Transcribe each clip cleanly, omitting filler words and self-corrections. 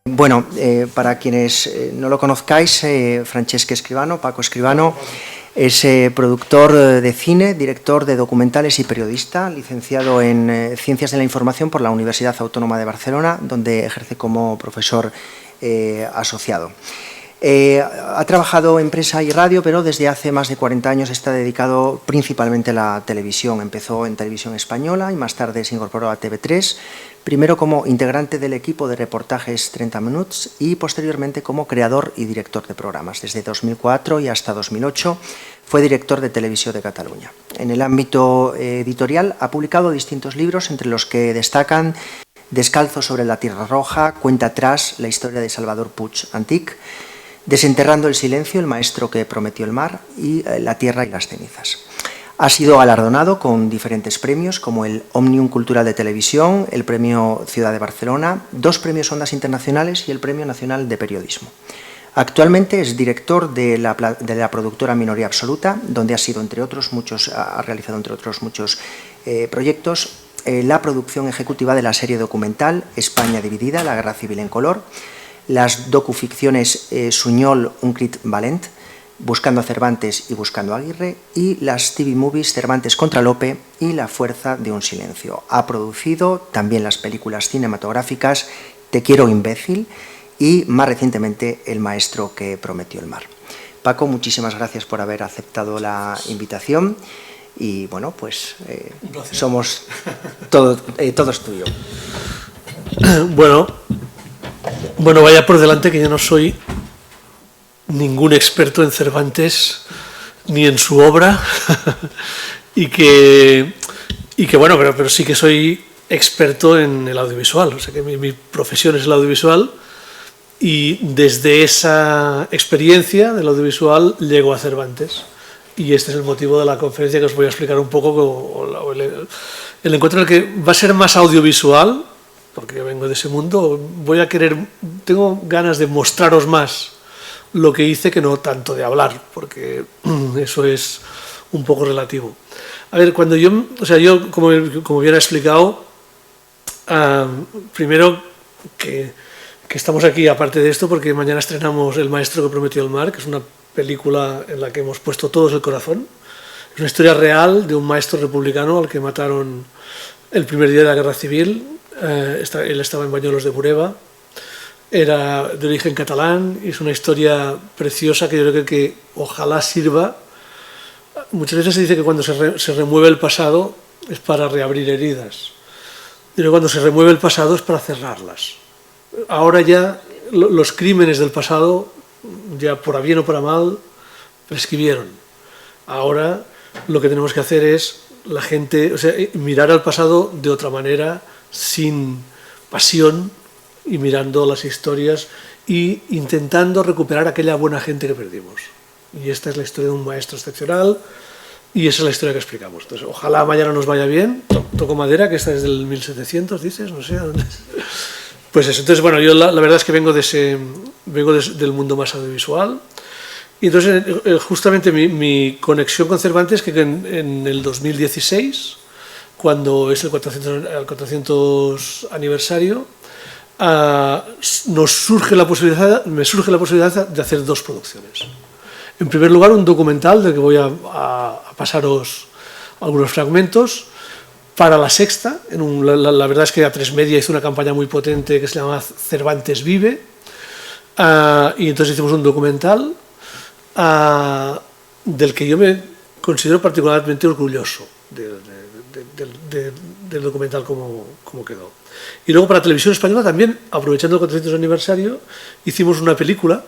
Bueno, para quienes no lo conozcáis, Francesc Escribano, Paco Escribano, es productor de cine, director de documentales y periodista, licenciado en Ciencias de la Información por la Universidad Autónoma de Barcelona, donde ejerce como profesor asociado. Ha trabajado en prensa y radio, pero desde hace más de 40 años está dedicado principalmente a la televisión. Empezó en Televisión Española y más tarde se incorporó a TV3, primero como integrante del equipo de reportajes 30 Minuts y posteriormente como creador y director de programas. Desde 2004 y hasta 2008 fue director de Televisió de Cataluña. En el ámbito editorial ha publicado distintos libros, entre los que destacan Descalzo sobre la Tierra Roja, Cuenta atrás, la historia de Salvador Puig Antich, Desenterrando el silencio, el maestro que prometió el mar y La tierra y las cenizas. Ha sido galardonado con diferentes premios como el Òmnium Cultural de Televisión, el Premio Ciudad de Barcelona, 2 premios Ondas Internacionales y el Premio Nacional de Periodismo. Actualmente es director de la productora Minoría Absoluta, donde ha realizado entre otros muchos proyectos, la producción ejecutiva de la serie documental España dividida, la guerra civil en color, las docuficciones Suñol, un crit valent, Buscando a Cervantes y Buscando a Aguirre, y las TV movies Cervantes contra Lope y La fuerza de un silencio. Ha producido también las películas cinematográficas Te quiero imbécil y más recientemente El maestro que prometió el mar. Paco, muchísimas gracias por haber aceptado la invitación y bueno, pues somos todos tuyos. Bueno, vaya por delante que yo no soy ningún experto en Cervantes ni en su obra y que bueno, pero sí que soy experto en el audiovisual, o sea que mi profesión es el audiovisual y desde esa experiencia del audiovisual llego a Cervantes y este es el motivo de la conferencia que os voy a explicar un poco, el encuentro en el que va a ser más audiovisual, porque yo vengo de ese mundo, tengo ganas de mostraros más lo que hice que no tanto de hablar, porque eso es un poco relativo. A ver, cuando yo como bien he explicado, primero que estamos aquí aparte de esto, porque mañana estrenamos El maestro que prometió el mar, que es una película en la que hemos puesto todos el corazón. Es una historia real de un maestro republicano al que mataron el primer día de la guerra civil. Él estaba en Bañolos de Bureba, era de origen catalán y es una historia preciosa que yo creo que ojalá sirva. Muchas veces se dice que cuando se remueve el pasado es para reabrir heridas, pero cuando se remueve el pasado es para cerrarlas. Ahora ya los crímenes del pasado, ya por bien o por mal, prescribieron. Ahora lo que tenemos que hacer es mirar al pasado de otra manera, sin pasión y mirando las historias e intentando recuperar aquella buena gente que perdimos. Y esta es la historia de un maestro excepcional y esa es la historia que explicamos. Entonces, ojalá mañana nos vaya bien. Toco madera, que esta es del 1700, dices, no sé dónde. Pues eso. Entonces, bueno, yo la verdad es que vengo del mundo más audiovisual. Y entonces, justamente mi conexión con Cervantes, que en el 2016, cuando es el 400 aniversario, me surge la posibilidad de hacer 2 producciones. En primer lugar, un documental del que voy a pasaros algunos fragmentos para La Sexta. La verdad es que A3 Media hizo una campaña muy potente que se llama Cervantes Vive, y entonces hicimos un documental del que yo me considero particularmente orgulloso del documental como quedó. Y luego para Televisión Española también, aprovechando el 400 aniversario, hicimos una película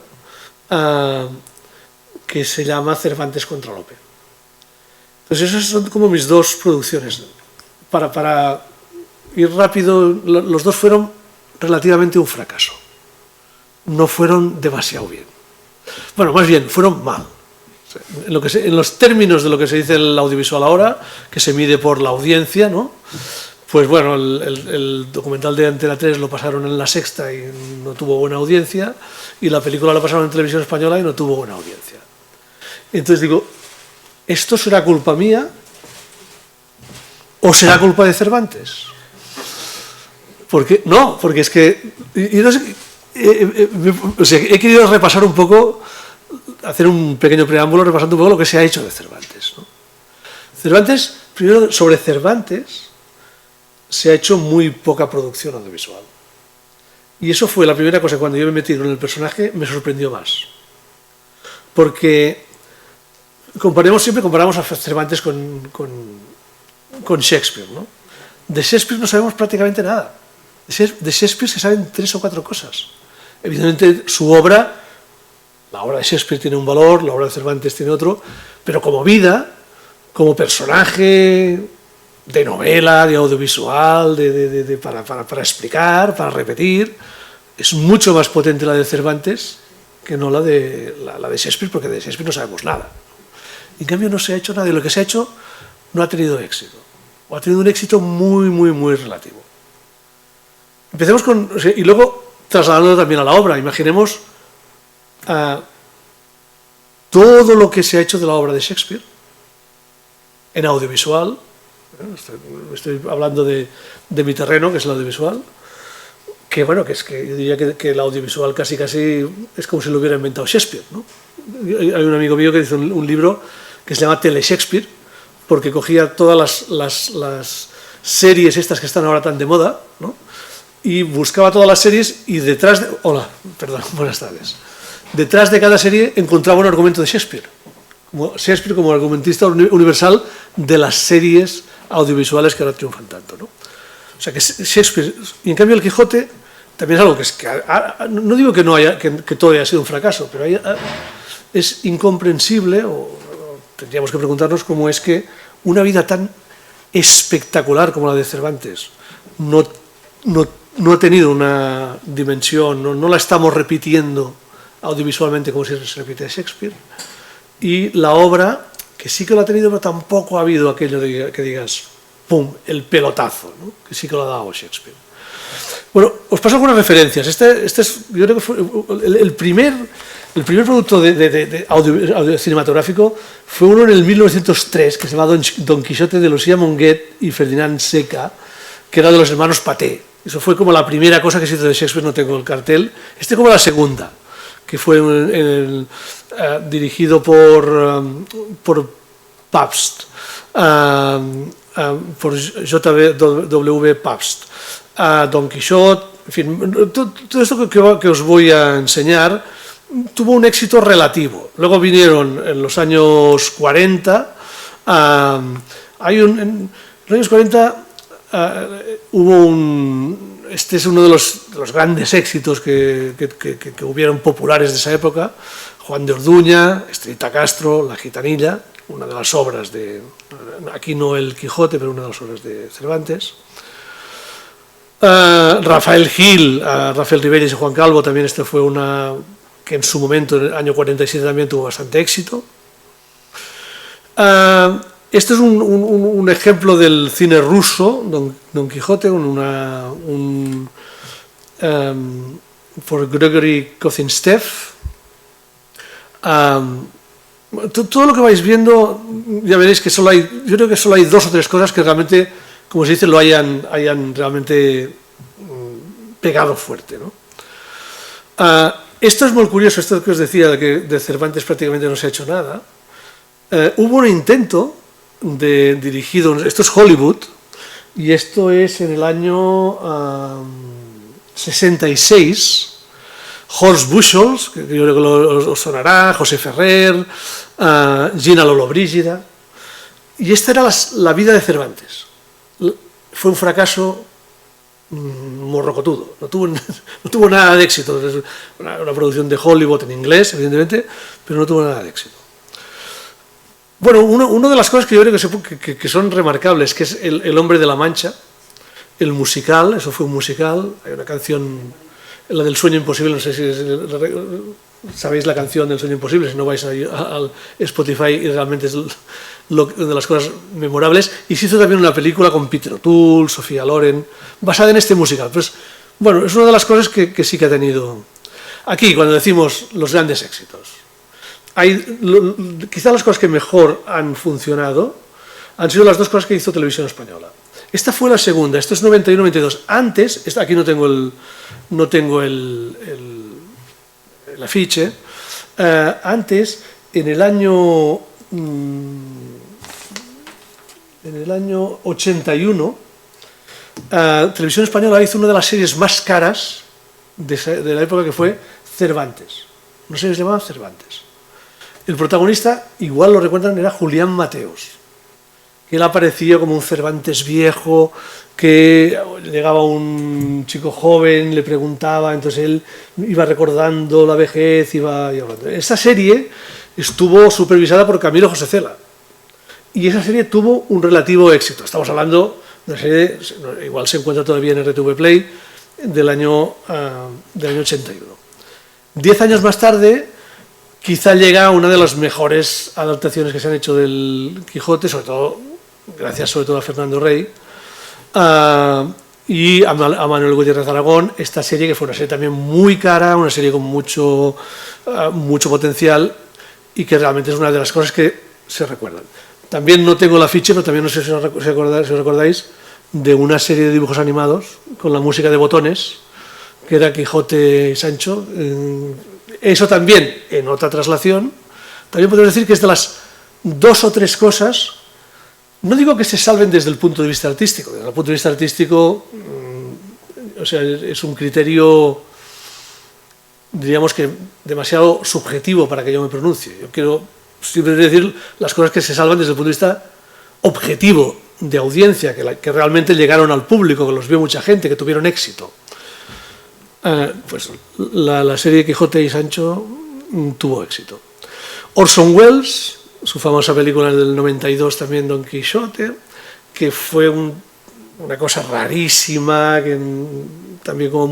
que se llama Cervantes contra Lope. Entonces esas son como mis 2 producciones. Para ir rápido, los 2 fueron relativamente un fracaso. No fueron demasiado bien. Bueno, más bien, fueron mal. En los términos de lo que se dice el audiovisual ahora, que se mide por la audiencia, ¿no? Pues bueno, el documental de Antena 3 lo pasaron en La Sexta y no tuvo buena audiencia, y la película la pasaron en Televisión Española y no tuvo buena audiencia. Entonces digo, ¿esto será culpa mía o será culpa de Cervantes? Porque es que no sé, o sea, he querido repasar un poco, hacer un pequeño preámbulo repasando un poco lo que se ha hecho de Cervantes, ¿no? Cervantes, primero, sobre Cervantes se ha hecho muy poca producción audiovisual. Y eso fue la primera cosa que cuando yo me metí con el personaje me sorprendió más. Porque siempre comparamos a Cervantes con Shakespeare, ¿no? De Shakespeare no sabemos prácticamente nada. De Shakespeare se saben 3 o 4 cosas. Evidentemente su obra, la obra de Shakespeare tiene un valor, la obra de Cervantes tiene otro, pero como vida, como personaje de novela, de audiovisual, para explicar, para repetir, es mucho más potente la de Cervantes que no la de Shakespeare, porque de Shakespeare no sabemos nada. En cambio no se ha hecho nada, y lo que se ha hecho no ha tenido éxito, o ha tenido un éxito muy, muy, muy relativo. Empecemos con, y luego trasladándolo también a la obra, imaginemos todo lo que se ha hecho de la obra de Shakespeare en audiovisual. Estoy hablando de mi terreno, que es el audiovisual, que bueno, que es que yo diría que el audiovisual casi es como si lo hubiera inventado Shakespeare, ¿no? Hay un amigo mío que hizo un libro que se llama Tele Shakespeare, porque cogía todas las series estas que están ahora tan de moda, ¿no? Y buscaba todas las series y detrás buenas tardes. Detrás de cada serie encontraba un argumento de Shakespeare como argumentista universal de las series audiovisuales que ahora triunfan tanto, ¿no? O sea que Shakespeare, y en cambio el Quijote también es algo que no digo que todo haya sido un fracaso, pero es incomprensible, o tendríamos que preguntarnos cómo es que una vida tan espectacular como la de Cervantes no ha tenido una dimensión, no la estamos repitiendo audiovisualmente como si se repite Shakespeare, y la obra, que sí que lo ha tenido, pero tampoco ha habido aquello de que digas, ¡pum!, el pelotazo, ¿no? Que sí que lo ha dado Shakespeare. Bueno, os paso algunas referencias. Este es, yo creo que fue el primer producto audio cinematográfico fue uno en el 1903, que se llama Don Quijote de Lucía Monguet y Ferdinand Seca, que era de los hermanos Paté. Eso fue como la primera cosa que se hizo de Shakespeare, no tengo el cartel. Este como la segunda, que fue dirigido por Pabst, por J.W. Pabst. Don Quijote, en fin, todo esto que os voy a enseñar tuvo un éxito relativo. Luego vinieron en los años 40, en los años 40 este es uno de los grandes éxitos que hubieron populares de esa época, Juan de Orduña, Estrellita Castro, La Gitanilla, una de las obras aquí no el Quijote, pero una de las obras de Cervantes. Rafael Gil, Rafael Ribelles y Juan Calvo, también este fue una que en su momento, en el año 47, también tuvo bastante éxito. Este es un ejemplo del cine ruso, Don Quijote, por Gregory Kozinstev. Todo lo que vais viendo, ya veréis que yo creo que solo hay 2 o 3 cosas que realmente, como se dice, lo hayan realmente pegado fuerte, ¿no? Esto es muy curioso, esto que os decía, de que de Cervantes prácticamente no se ha hecho nada. Hubo un intento dirigido, esto es Hollywood, y esto es en el año 66, Horst Buchholz, que yo creo que os sonará, José Ferrer, Gina Lollobrigida, y esta era la vida de Cervantes. Fue un fracaso morrocotudo, no tuvo nada de éxito. Es una producción de Hollywood en inglés, evidentemente, pero no tuvo nada de éxito. Bueno, una de las cosas que yo creo que son remarcables, que es el Hombre de la Mancha, el musical, eso fue un musical, hay una canción, la del Sueño Imposible, no sé si sabéis la canción del Sueño Imposible, si no vais al Spotify, y realmente es una de las cosas memorables, y se hizo también una película con Peter O'Toole, Sofía Loren, basada en este musical. Pues, bueno, es una de las cosas que sí que ha tenido. Aquí, cuando decimos los grandes éxitos, quizá las cosas que mejor han funcionado han sido las dos cosas que hizo Televisión Española. Esta fue la segunda, esto es 91-92. Antes, aquí no tengo el afiche, antes, en el año 81, Televisión Española hizo una de las series más caras de la época, que fue Cervantes. Una serie que se llamaba Cervantes. El protagonista, igual lo recuerdan, era Julián Mateos. Él aparecía como un Cervantes viejo, que llegaba un chico joven, le preguntaba, entonces él iba recordando la vejez, iba hablando. Esta serie estuvo supervisada por Camilo José Cela, y esa serie tuvo un relativo éxito. Estamos hablando de una serie, igual se encuentra todavía en RTV Play, del año 81. 10 años más tarde, quizá llega una de las mejores adaptaciones que se han hecho del Quijote, sobre todo gracias a Fernando Rey, y a Manuel Gutiérrez Aragón, esta serie que fue una serie también muy cara, una serie con mucho potencial, y que realmente es una de las cosas que se recuerdan. También no tengo el afiche, pero también no sé si os recordáis de una serie de dibujos animados con la música de Botones, que era Quijote y Sancho. Eso también, en otra traslación, también podemos decir que es de las 2 o 3 cosas, no digo que se salven desde el punto de vista artístico. Desde el punto de vista artístico, o sea, es un criterio, diríamos que demasiado subjetivo para que yo me pronuncie. Yo quiero siempre decir las cosas que se salvan desde el punto de vista objetivo, de audiencia, que realmente llegaron al público, que los vio mucha gente, que tuvieron éxito. Pues la serie Quijote y Sancho tuvo éxito. Orson Welles, su famosa película del 92 también, Don Quijote, que fue una cosa rarísima, que también como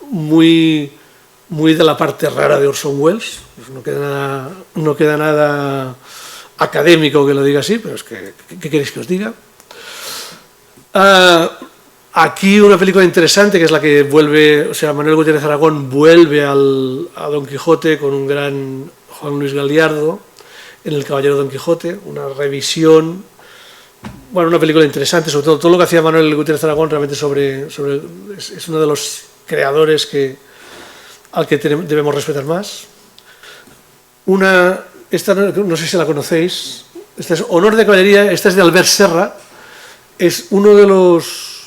muy de la parte rara de Orson Welles. No queda nada académico que lo diga así, pero es que, ¿qué queréis que os diga? Aquí una película interesante, que es la que vuelve, o sea, Manuel Gutiérrez Aragón vuelve a Don Quijote con un gran Juan Luis Galiardo en El Caballero Don Quijote, una revisión, bueno, una película interesante, sobre todo lo que hacía Manuel Gutiérrez Aragón realmente es uno de los creadores al que debemos respetar más. Esta no sé si la conocéis, esta es Honor de Caballería, esta es de Albert Serra, es uno de los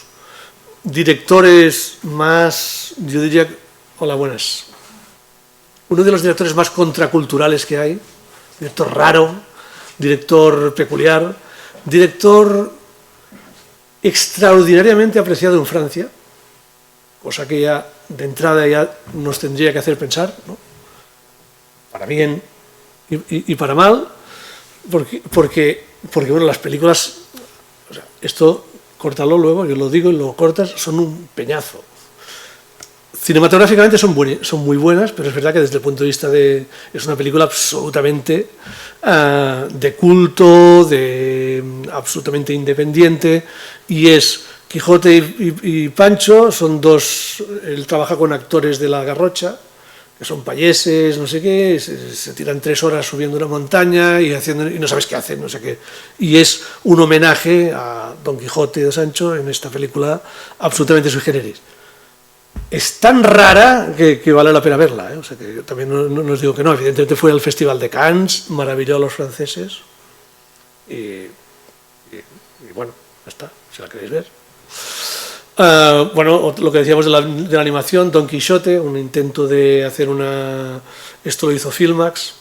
directores más, yo diría, hola, buenas, uno de los directores más contraculturales que hay, director raro, director peculiar, director extraordinariamente apreciado en Francia, cosa que ya de entrada ya nos tendría que hacer pensar, ¿no? Para bien y para mal, porque bueno, las películas, o sea, esto córtalo luego, yo lo digo y lo cortas, son un peñazo. Cinematográficamente son muy buenas, pero es verdad que desde el punto de vista es una película absolutamente de culto, absolutamente independiente, y es Quijote y Pancho, son dos, él trabaja con actores de la Garrocha, que son payeses, no sé qué, se tiran 3 horas subiendo una montaña y no sabes qué hacen, no sé qué. Y es un homenaje a Don Quijote y a Sancho en esta película absolutamente sui generis. Es tan rara que vale la pena verla, ¿eh? O sea que yo también no os digo que no. Evidentemente fue al Festival de Cannes, maravilló a los franceses y bueno, ya está, si la queréis ver. Bueno, lo que decíamos de la animación, Don Quijote, un intento de hacer esto lo hizo Filmax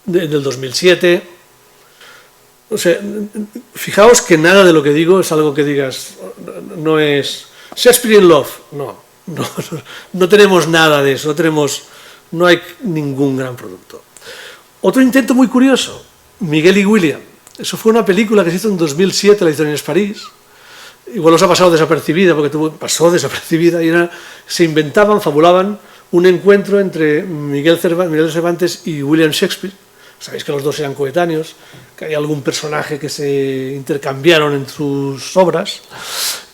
del 2007. O sea, fijaos que nada de lo que digo es algo que digas, no es Shakespeare in Love, no tenemos nada de eso, no hay ningún gran producto. Otro intento muy curioso, Miguel y William, eso fue una película que se hizo en 2007, la hicieron en París. Igual os ha pasado desapercibida, porque pasó desapercibida, y se inventaban, fabulaban un encuentro entre Miguel Cervantes y William Shakespeare. Sabéis que los dos eran coetáneos, que hay algún personaje que se intercambiaron en sus obras,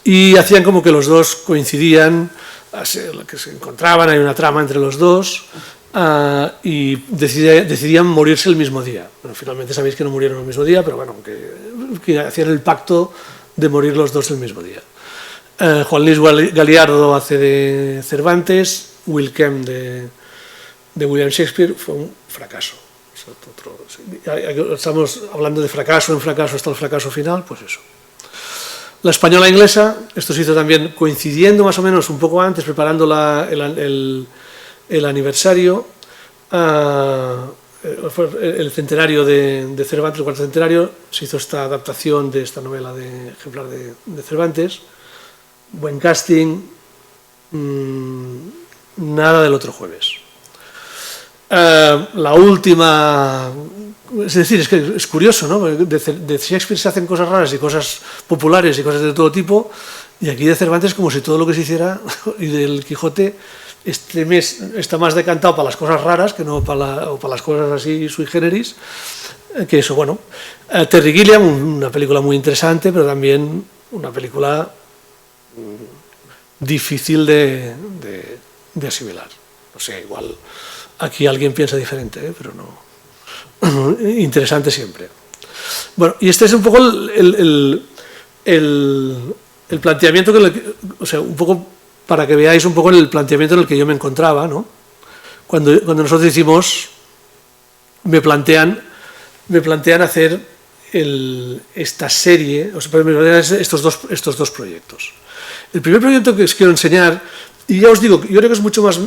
y hacían como que los dos coincidían, que se encontraban, hay una trama entre los dos, y decidían morirse el mismo día. Bueno, finalmente sabéis que no murieron el mismo día, pero bueno, que hacían el pacto de morir los dos el mismo día. Juan Luis Galiardo hace de Cervantes, Will Kemp de William Shakespeare. Fue un fracaso. Estamos hablando de fracaso en fracaso hasta el fracaso final, pues eso. La española inglesa, esto se hizo también coincidiendo más o menos un poco antes, preparando el aniversario, el centenario de Cervantes, el cuarto centenario. Se hizo esta adaptación de esta novela ejemplar de Cervantes. Buen casting, nada del otro jueves. La última, es decir, es que es curioso, ¿no? De Shakespeare se hacen cosas raras y cosas populares y cosas de todo tipo, y aquí de Cervantes como si todo lo que se hiciera, y del Quijote, este mes está más decantado para las cosas raras que no para las cosas así sui generis, que eso, bueno. Terry Gilliam, una película muy interesante, pero también una película difícil de asimilar. No sé, igual aquí alguien piensa diferente, pero no. Interesante siempre. Bueno, y este es un poco el planteamiento o sea, un poco para que veáis un poco el planteamiento en el que yo me encontraba, ¿no? Cuando nosotros decimos, me plantean hacer esta serie, o sea, estos dos proyectos. El primer proyecto que os quiero enseñar, y ya os digo, yo creo que es mucho más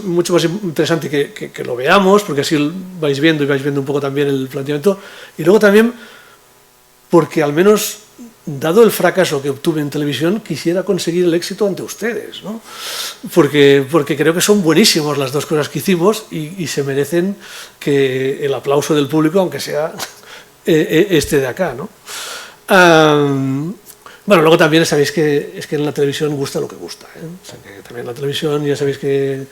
interesante que lo veamos, porque así vais viendo un poco también el planteamiento, y luego también porque al menos, dado el fracaso que obtuve en televisión, quisiera conseguir el éxito ante ustedes, ¿no? Porque creo que son buenísimos las dos cosas que hicimos y se merecen que el aplauso del público, aunque sea este de acá, ¿no? Bueno, luego también sabéis que en la televisión gusta lo que gusta, ¿eh? O sea, que también en la televisión ya sabéis que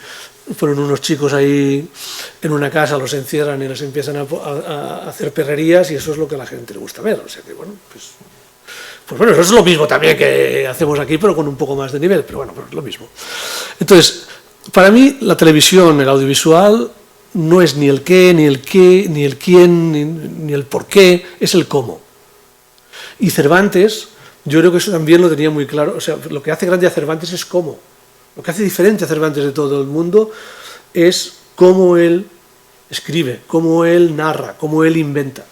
fueron unos chicos ahí en una casa, los encierran y les empiezan a hacer perrerías, y eso es lo que a la gente le gusta ver. O sea que, bueno, pues bueno, eso es lo mismo también que hacemos aquí, pero con un poco más de nivel, pero bueno, pues es lo mismo. Entonces, para mí la televisión, el audiovisual, no es ni el qué, ni el quién, ni el por qué, es el cómo. Y Cervantes, yo creo que eso también lo tenía muy claro. O sea, lo que hace grande a Cervantes es cómo. Lo que hace diferente a Cervantes de todo el mundo es cómo él escribe, cómo él narra, cómo él inventa.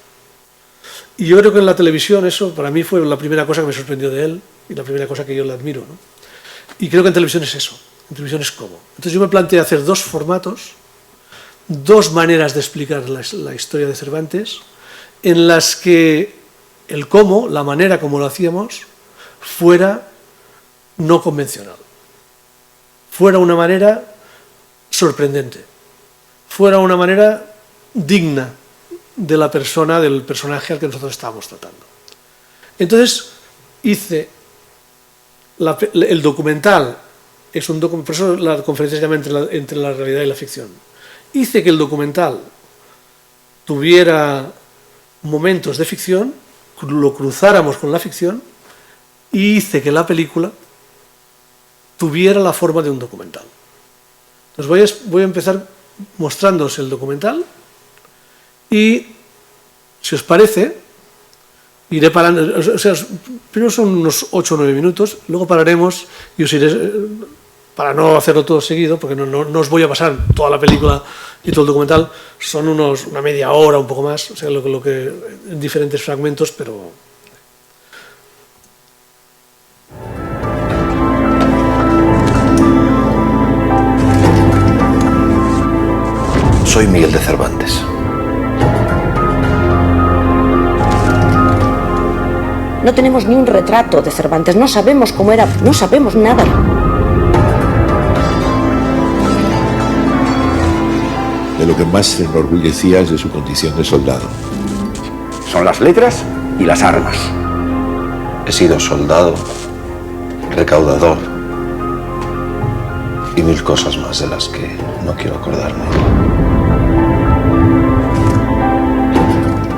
Y yo creo que en la televisión eso para mí fue la primera cosa que me sorprendió de él y la primera cosa que yo le admiro, ¿no? Y creo que en televisión es eso, en televisión es cómo. Entonces yo me planteé hacer dos formatos, dos maneras de explicar la historia de Cervantes, en las que el cómo, la manera como lo hacíamos, fuera no convencional, fuera una manera sorprendente, fuera una manera digna de la persona, del personaje al que nosotros estábamos tratando. Entonces hice el documental, por eso la conferencia se llama entre la realidad y la ficción. Hice que el documental tuviera momentos de ficción, lo cruzáramos con la ficción, y hice que la película tuviera la forma de un documental. Entonces voy a empezar mostrándoos el documental y, si os parece, iré parando. O sea, primero son unos 8 o 9 minutos, luego pararemos y os iré, para no hacerlo todo seguido, porque no os voy a pasar toda la película y todo el documental, son una media hora, un poco más, o sea, lo que en diferentes fragmentos, pero... Soy Miguel de Cervantes. No tenemos ni un retrato de Cervantes, no sabemos cómo era, no sabemos nada. De lo que más se enorgullecía es de su condición de soldado. Son las letras y las armas. He sido soldado, recaudador y 1000 cosas más de las que no quiero acordarme.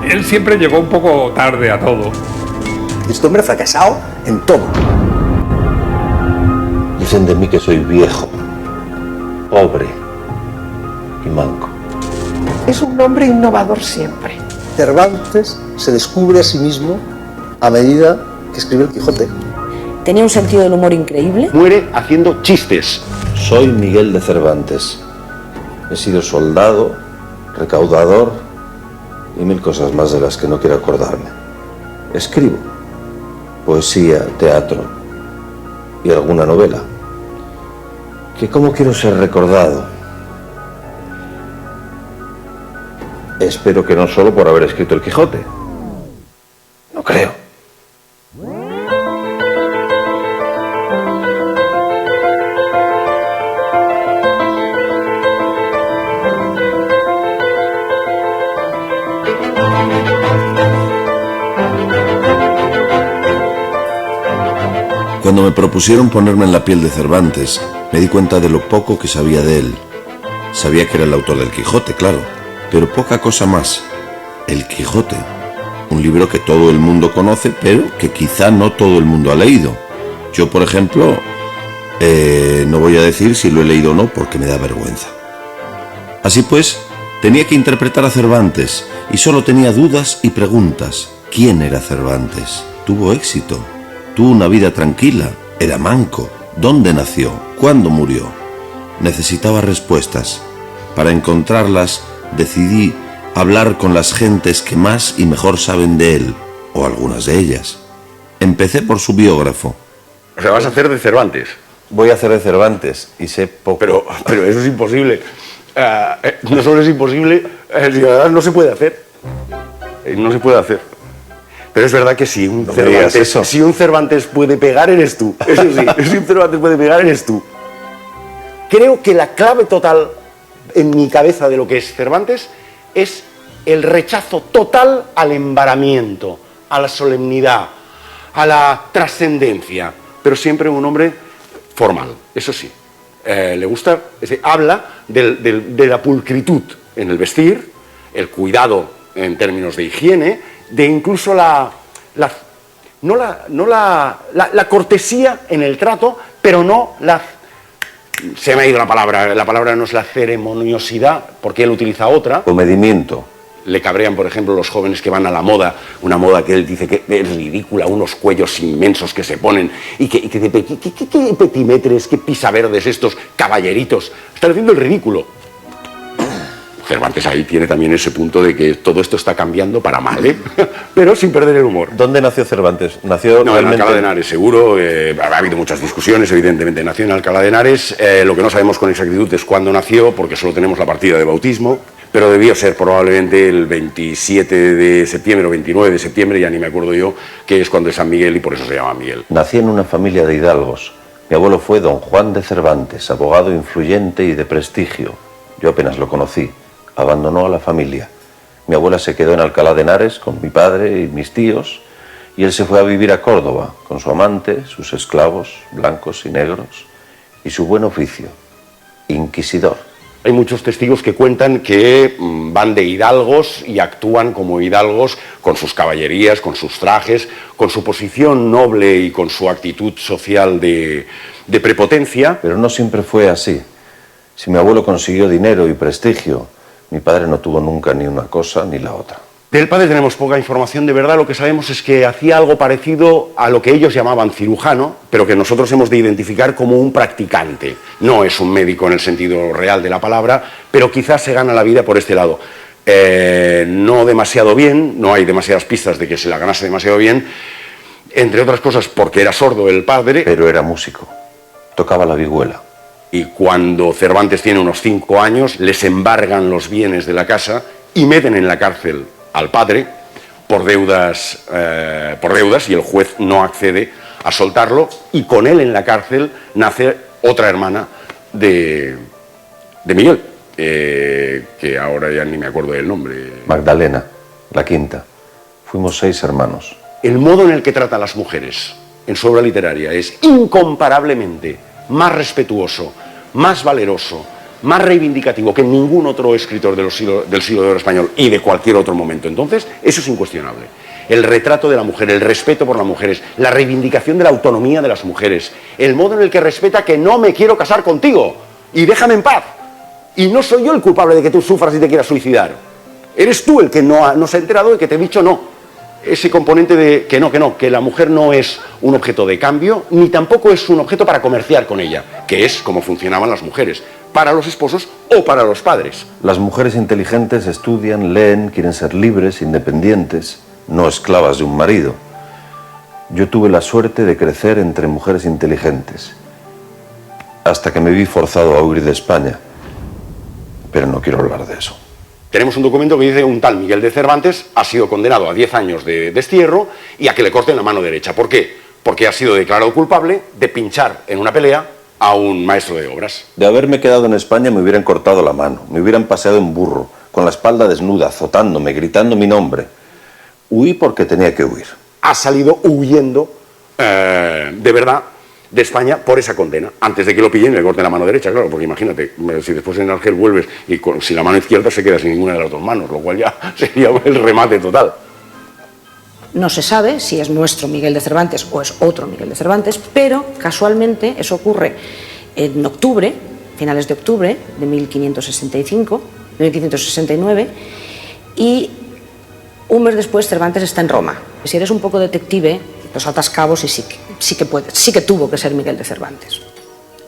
Él siempre llegó un poco tarde a todo. Este hombre ha fracasado en todo. Dicen de mí que soy viejo, pobre y manco. Es un hombre innovador siempre. Cervantes se descubre a sí mismo a medida que escribe el Quijote. Tenía un sentido del humor increíble. Muere haciendo chistes. Soy Miguel de Cervantes. He sido soldado, recaudador y 1000 cosas más de las que no quiero acordarme. Escribo poesía, teatro y alguna novela. ¿Que cómo quiero ser recordado? Espero que no solo por haber escrito el Quijote. No creo. Cuando me propusieron ponerme en la piel de Cervantes, me di cuenta de lo poco que sabía de él. Sabía que era el autor del Quijote, claro, pero poca cosa más. El Quijote, un libro que todo el mundo conoce, pero que quizá no todo el mundo ha leído. Yo, por ejemplo, no voy a decir si lo he leído o no, porque me da vergüenza. Así pues, tenía que interpretar a Cervantes, y solo tenía dudas y preguntas. ¿Quién era Cervantes? ¿Tuvo éxito? ¿Tuvo una vida tranquila? ¿Era manco? ¿Dónde nació? ¿Cuándo murió? Necesitaba respuestas. Para encontrarlas, decidí hablar con las gentes que más y mejor saben de él, o algunas de ellas. Empecé por su biógrafo. O sea, vas a hacer de Cervantes. Voy a hacer de Cervantes y sé poco. Pero eso es imposible. No solo es imposible, no se puede hacer. No se puede hacer. Pero es verdad que si un Cervantes puede pegar, eres tú. Eso sí, si un Cervantes puede pegar, eres tú. Creo que la clave total en mi cabeza de lo que es Cervantes es el rechazo total al embaramiento, a la solemnidad, a la trascendencia, pero siempre un hombre formal, eso sí. Le gusta, habla de la pulcritud en el vestir, el cuidado en términos de higiene, de incluso la cortesía en el trato, pero no la... Se me ha ido la palabra no es la ceremoniosidad, porque él utiliza otra. Comedimiento. Le cabrean, por ejemplo, los jóvenes que van a la moda, una moda que él dice que es ridícula, unos cuellos inmensos que se ponen, y que ¿qué petimetres, qué pisaverdes estos caballeritos? Están haciendo el ridículo. Cervantes ahí tiene también ese punto de que todo esto está cambiando para mal, pero sin perder el humor. ¿Dónde nació Cervantes? ¿Nació en Alcalá de Henares, seguro. Ha habido muchas discusiones, evidentemente. Nació en Alcalá de Henares. Lo que no sabemos con exactitud es cuándo nació, porque solo tenemos la partida de bautismo, pero debió ser probablemente el 27 de septiembre o 29 de septiembre, ya ni me acuerdo yo, que es cuando es San Miguel y por eso se llama Miguel. Nací en una familia de hidalgos. Mi abuelo fue don Juan de Cervantes, abogado influyente y de prestigio. Yo apenas lo conocí. Abandonó a la familia. Mi abuela se quedó en Alcalá de Henares con mi padre y mis tíos, y él se fue a vivir a Córdoba con su amante, sus esclavos, blancos y negros, y su buen oficio, inquisidor. Hay muchos testigos que cuentan que van de hidalgos y actúan como hidalgos con sus caballerías, con sus trajes, con su posición noble y con su actitud social de prepotencia. Pero no siempre fue así. Si mi abuelo consiguió dinero y prestigio, mi padre no tuvo nunca ni una cosa ni la otra. Del padre tenemos poca información, de verdad. Lo que sabemos es que hacía algo parecido a lo que ellos llamaban cirujano, pero que nosotros hemos de identificar como un practicante. No es un médico en el sentido real de la palabra, pero quizás se gana la vida por este lado. No demasiado bien, no hay demasiadas pistas de que se la ganase demasiado bien, entre otras cosas porque era sordo el padre. Pero era músico, tocaba la vihuela. Y cuando Cervantes tiene unos 5 años, les embargan los bienes de la casa y meten en la cárcel al padre por deudas y el juez no accede a soltarlo, y con él en la cárcel nace otra hermana de Miguel, que ahora ya ni me acuerdo del nombre. Magdalena, la quinta. Fuimos 6 hermanos. El modo en el que trata a las mujeres en su obra literaria es incomparablemente más respetuoso, más valeroso, más reivindicativo que ningún otro escritor del siglo de oro español y de cualquier otro momento. Entonces, eso es incuestionable. El retrato de la mujer, el respeto por las mujeres, la reivindicación de la autonomía de las mujeres, el modo en el que respeta que no me quiero casar contigo y déjame en paz. Y no soy yo el culpable de que tú sufras y te quieras suicidar. Eres tú el que no se ha enterado de que te he dicho no. Ese componente de que la mujer no es un objeto de cambio, ni tampoco es un objeto para comerciar con ella, que es como funcionaban las mujeres, para los esposos o para los padres. Las mujeres inteligentes estudian, leen, quieren ser libres, independientes, no esclavas de un marido. Yo tuve la suerte de crecer entre mujeres inteligentes, hasta que me vi forzado a huir de España. Pero no quiero hablar de eso. Tenemos un documento que dice un tal Miguel de Cervantes ha sido condenado a 10 años de destierro y a que le corten la mano derecha. ¿Por qué? Porque ha sido declarado culpable de pinchar en una pelea a un maestro de obras. De haberme quedado en España me hubieran cortado la mano, me hubieran paseado en burro, con la espalda desnuda, azotándome, gritando mi nombre. Huí porque tenía que huir. Ha salido huyendo, de verdad, de España por esa condena, antes de que lo pillen y le corten la mano derecha, claro, porque imagínate, si después en Argel vuelves y si la mano izquierda se queda sin ninguna de las dos manos, lo cual ya sería el remate total. No se sabe si es nuestro Miguel de Cervantes o es otro Miguel de Cervantes, pero casualmente eso ocurre en octubre, finales de octubre de 1569, y un mes después Cervantes está en Roma. Si eres un poco detective, los atas cabos y sí que tuvo que ser Miguel de Cervantes.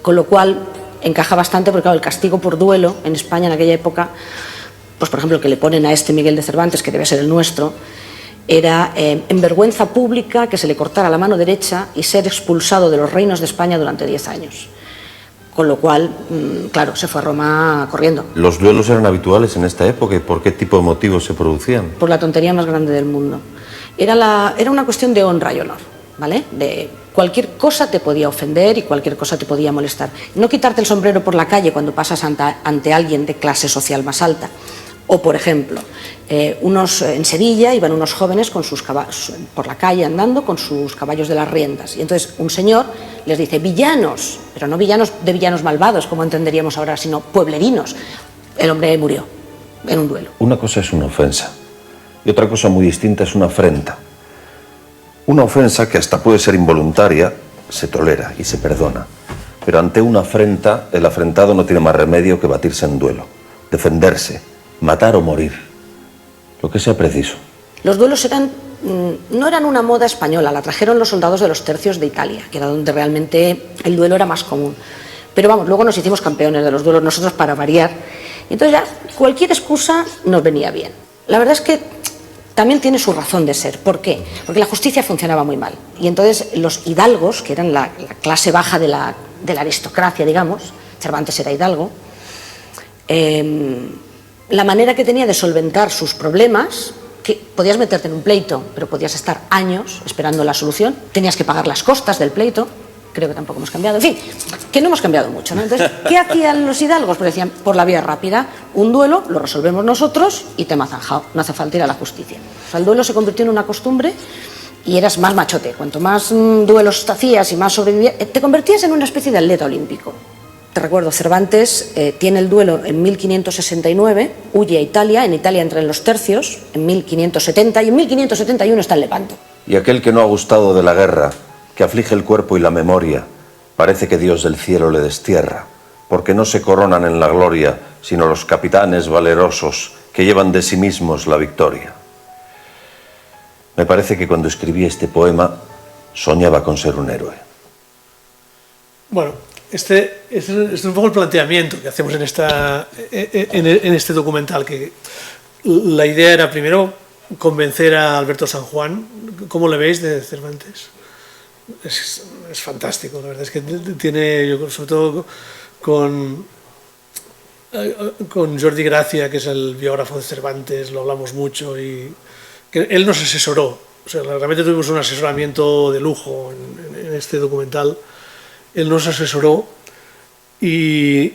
Con lo cual encaja bastante porque claro, el castigo por duelo en España en aquella época, pues por ejemplo que le ponen a este Miguel de Cervantes, que debe ser el nuestro, era en vergüenza pública que se le cortara la mano derecha y ser expulsado de los reinos de España durante 10 años. Con lo cual, claro, se fue a Roma corriendo. ¿Los duelos eran habituales en esta época y por qué tipo de motivos se producían? Por la tontería más grande del mundo. Era una cuestión de honra y honor, ¿vale? De cualquier cosa te podía ofender y cualquier cosa te podía molestar. No quitarte el sombrero por la calle cuando pasas ante alguien de clase social más alta. O, por ejemplo, en Sevilla iban unos jóvenes con sus caballos, por la calle andando con sus caballos de las riendas. Y entonces un señor les dice, villanos, pero no villanos de villanos malvados, como entenderíamos ahora, sino pueblerinos. El hombre murió en un duelo. Una cosa es una ofensa y otra cosa muy distinta es una afrenta. Una ofensa que hasta puede ser involuntaria se tolera y se perdona. Pero ante una afrenta, el afrentado no tiene más remedio que batirse en duelo, defenderse, matar o morir, lo que sea preciso. Los duelos no eran una moda española, la trajeron los soldados de los tercios de Italia, que era donde realmente el duelo era más común. Pero vamos, luego nos hicimos campeones de los duelos nosotros para variar. Y entonces ya cualquier excusa nos venía bien. La verdad es que también tiene su razón de ser. ¿Por qué? Porque la justicia funcionaba muy mal. Y entonces los hidalgos, que eran la clase baja de la aristocracia, digamos, Cervantes era hidalgo, la manera que tenía de solventar sus problemas, que podías meterte en un pleito, pero podías estar años esperando la solución, tenías que pagar las costas del pleito, creo que tampoco hemos cambiado, en fin, que no hemos cambiado mucho, ¿no? Entonces, ¿qué hacían los hidalgos? Pues decían, por la vía rápida, un duelo lo resolvemos nosotros y te mazanjao, no hace falta ir a la justicia. O sea, el duelo se convirtió en una costumbre y eras más machote, cuanto más duelos te hacías y más sobrevivías, te convertías en una especie de atleta olímpico. Te recuerdo, Cervantes tiene el duelo en 1569, huye a Italia, en Italia entra en los tercios, en 1570 y en 1571 está en Lepanto. Y aquel que no ha gustado de la guerra, que aflige el cuerpo y la memoria, parece que Dios del cielo le destierra, porque no se coronan en la gloria, sino los capitanes valerosos que llevan de sí mismos la victoria. Me parece que cuando escribí este poema soñaba con ser un héroe. Bueno, este es un poco el planteamiento que hacemos en este documental, que la idea era primero convencer a Alberto San Juan. ¿Cómo le veis de Cervantes? Es fantástico, la verdad es que tiene, yo sobre todo con Jordi Gracia, que es el biógrafo de Cervantes, lo hablamos mucho y que él nos asesoró, o sea, realmente tuvimos un asesoramiento de lujo en este documental. Él nos asesoró y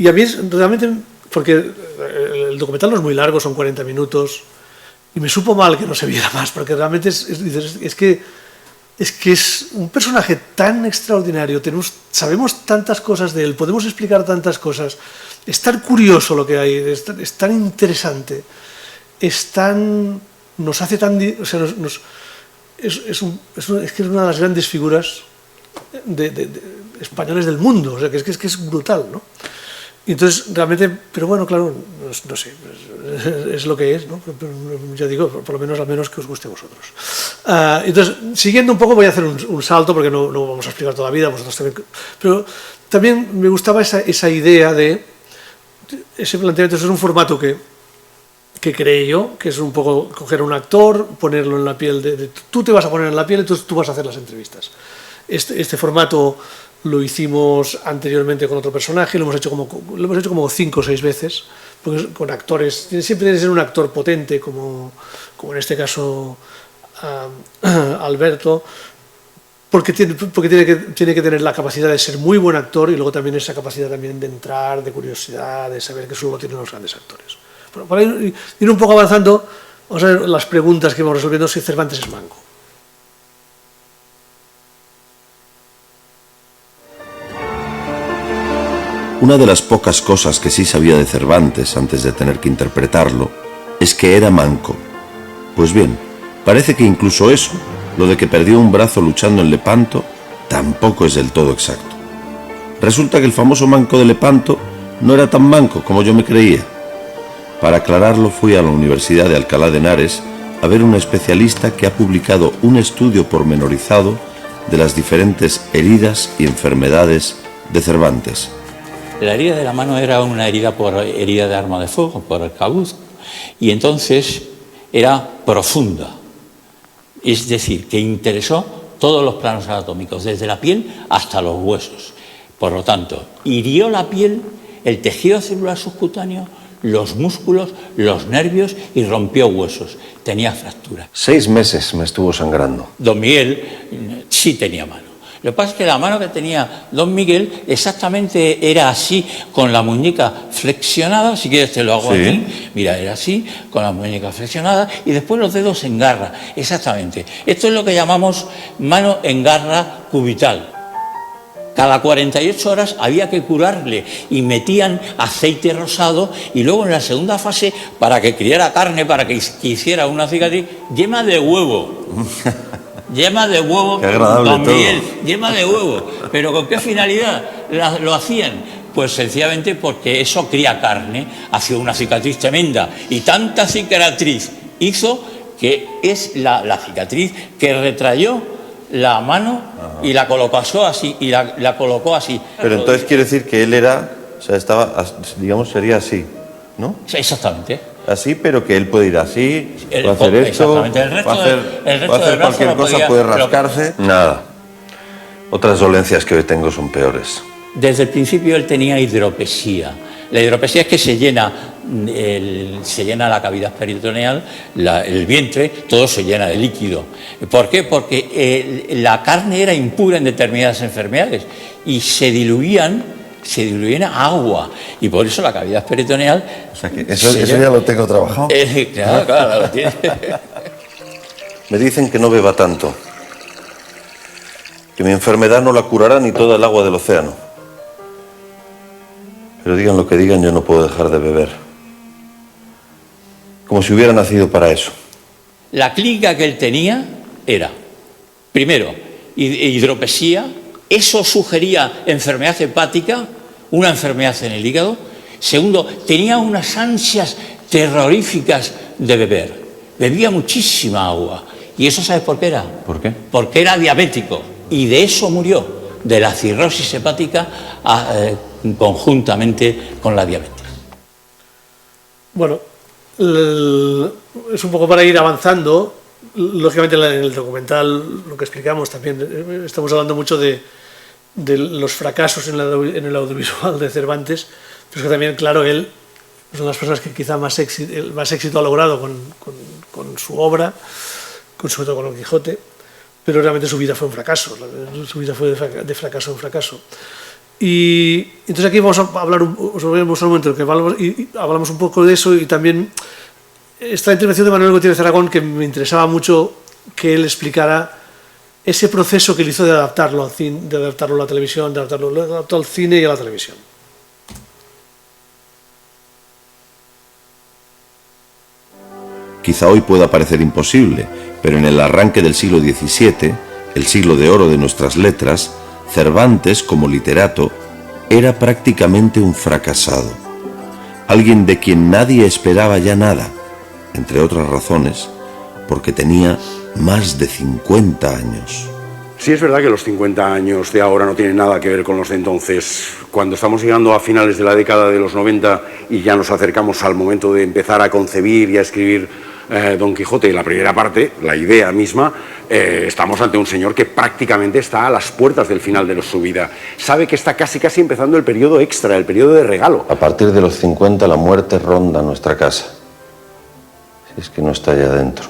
a mí realmente, porque el documental no es muy largo, son 40 minutos, y me supo mal que no se viera más, porque realmente es que es un personaje tan extraordinario, sabemos tantas cosas de él, podemos explicar tantas cosas, es tan curioso lo que hay, es tan interesante, nos hace tan... O sea, es que es una de las grandes figuras de españoles del mundo, o sea, que es brutal, ¿no? Y entonces, realmente, pero bueno, claro, no sé, es lo que es, ¿no? Pero ya digo, por lo menos al menos que os guste a vosotros. Entonces, siguiendo un poco, voy a hacer un salto, porque no vamos a explicar toda la vida, vosotros también. Pero también me gustaba esa idea de, ese planteamiento, es un formato que creé yo, que es un poco coger a un actor, ponerlo en la piel tú te vas a poner en la piel, entonces tú vas a hacer las entrevistas. Este formato lo hicimos anteriormente con otro personaje, lo hemos hecho como 5 o 6 veces, porque con actores, siempre tiene que ser un actor potente, como en este caso Alberto, porque tiene que tener la capacidad de ser muy buen actor y luego también esa capacidad también de entrar, de curiosidad, de saber que solo tienen los grandes actores. Bueno, para ir un poco avanzando, vamos a ver las preguntas que vamos resolviendo, si Cervantes es manco. Una de las pocas cosas que sí sabía de Cervantes antes de tener que interpretarlo es que era manco. Pues bien, parece que incluso eso, lo de que perdió un brazo luchando en Lepanto, tampoco es del todo exacto. Resulta que el famoso manco de Lepanto no era tan manco como yo me creía. Para aclararlo fui a la Universidad de Alcalá de Henares a ver un especialista que ha publicado un estudio pormenorizado de las diferentes heridas y enfermedades de Cervantes. La herida de la mano era una herida por herida de arma de fuego, por arcabuz, y entonces era profunda. Es decir, que interesó todos los planos anatómicos, desde la piel hasta los huesos. Por lo tanto, hirió la piel, el tejido celular subcutáneo, los músculos, los nervios y rompió huesos. Tenía fractura. 6 meses me estuvo sangrando. Don Miguel sí tenía mano. Lo que pasa es que la mano que tenía don Miguel exactamente era así, con la muñeca flexionada, si quieres te lo hago aquí, mira, era así, con la muñeca flexionada, y después los dedos en garra, exactamente. Esto es lo que llamamos mano en garra cubital. Cada 48 horas había que curarle y metían aceite rosado y luego en la segunda fase, para que criara carne, para que hiciera una cicatriz, yema de huevo. Yema de huevo, qué agradable don Miguel, todo. yema de huevo. ¿Pero con qué finalidad lo hacían? Pues sencillamente porque eso cría carne, hacía una cicatriz tremenda. Y tanta cicatriz hizo que es la cicatriz que retrayó la mano y la colocó así, y la colocó así. Pero entonces quiere decir que él era, o sea, estaba, digamos, sería así, ¿no? Exactamente. Así, pero que él puede ir así, puede hacer esto, puede hacer cualquier cosa, puede rascarse. Nada. Otras dolencias que hoy tengo son peores. Desde el principio él tenía hidropesía. La hidropesía es que se llena la cavidad peritoneal, el vientre, todo se llena de líquido. ¿Por qué? Porque la carne era impura en determinadas enfermedades y se diluían a agua, y por eso la cavidad peritoneal... O sea que eso ya lo tengo trabajado. Claro, lo tiene. Me dicen que no beba tanto, que mi enfermedad no la curará ni toda el agua del océano. Pero digan lo que digan, yo no puedo dejar de beber. Como si hubiera nacido para eso. La clínica que él tenía era, primero, hidropesía. Eso sugería enfermedad hepática, una enfermedad en el hígado. Segundo, tenía unas ansias terroríficas de beber. Bebía muchísima agua. ¿Y eso sabes por qué era? ¿Por qué? Porque era diabético. Y de eso murió, de la cirrosis hepática conjuntamente con la diabetes. Bueno, es un poco para ir avanzando. Lógicamente en el documental, lo que explicamos también, estamos hablando mucho de los fracasos en el audiovisual de Cervantes, pero es que también, claro, él es una de las personas que quizá más éxito ha logrado con su obra, sobre todo con Don Quijote, pero realmente su vida fue un fracaso, su vida fue de fracaso en fracaso. Y entonces aquí vamos a hablar, os voy a mostrar un momento que hablamos un poco de eso, y también esta intervención de Manuel Gutiérrez Aragón, que me interesaba mucho que él explicara ese proceso que él hizo de adaptarlo al cine, de adaptarlo a la televisión, lo adaptó al cine y a la televisión. Quizá hoy pueda parecer imposible, pero en el arranque del siglo XVII, el siglo de oro de nuestras letras, Cervantes, como literato, era prácticamente un fracasado, alguien de quien nadie esperaba ya nada, entre otras razones, porque tenía más de 50 años. Sí, es verdad que los 50 años de ahora no tienen nada que ver con los de entonces. Cuando estamos llegando a finales de la década de los 90 y ya nos acercamos al momento de empezar a concebir y a escribir Don Quijote, la primera parte, la idea misma, estamos ante un señor que prácticamente está a las puertas del final de su vida. Sabe que está casi empezando el periodo extra, el periodo de regalo. A partir de los 50 la muerte ronda nuestra casa. Si es que no está allá adentro.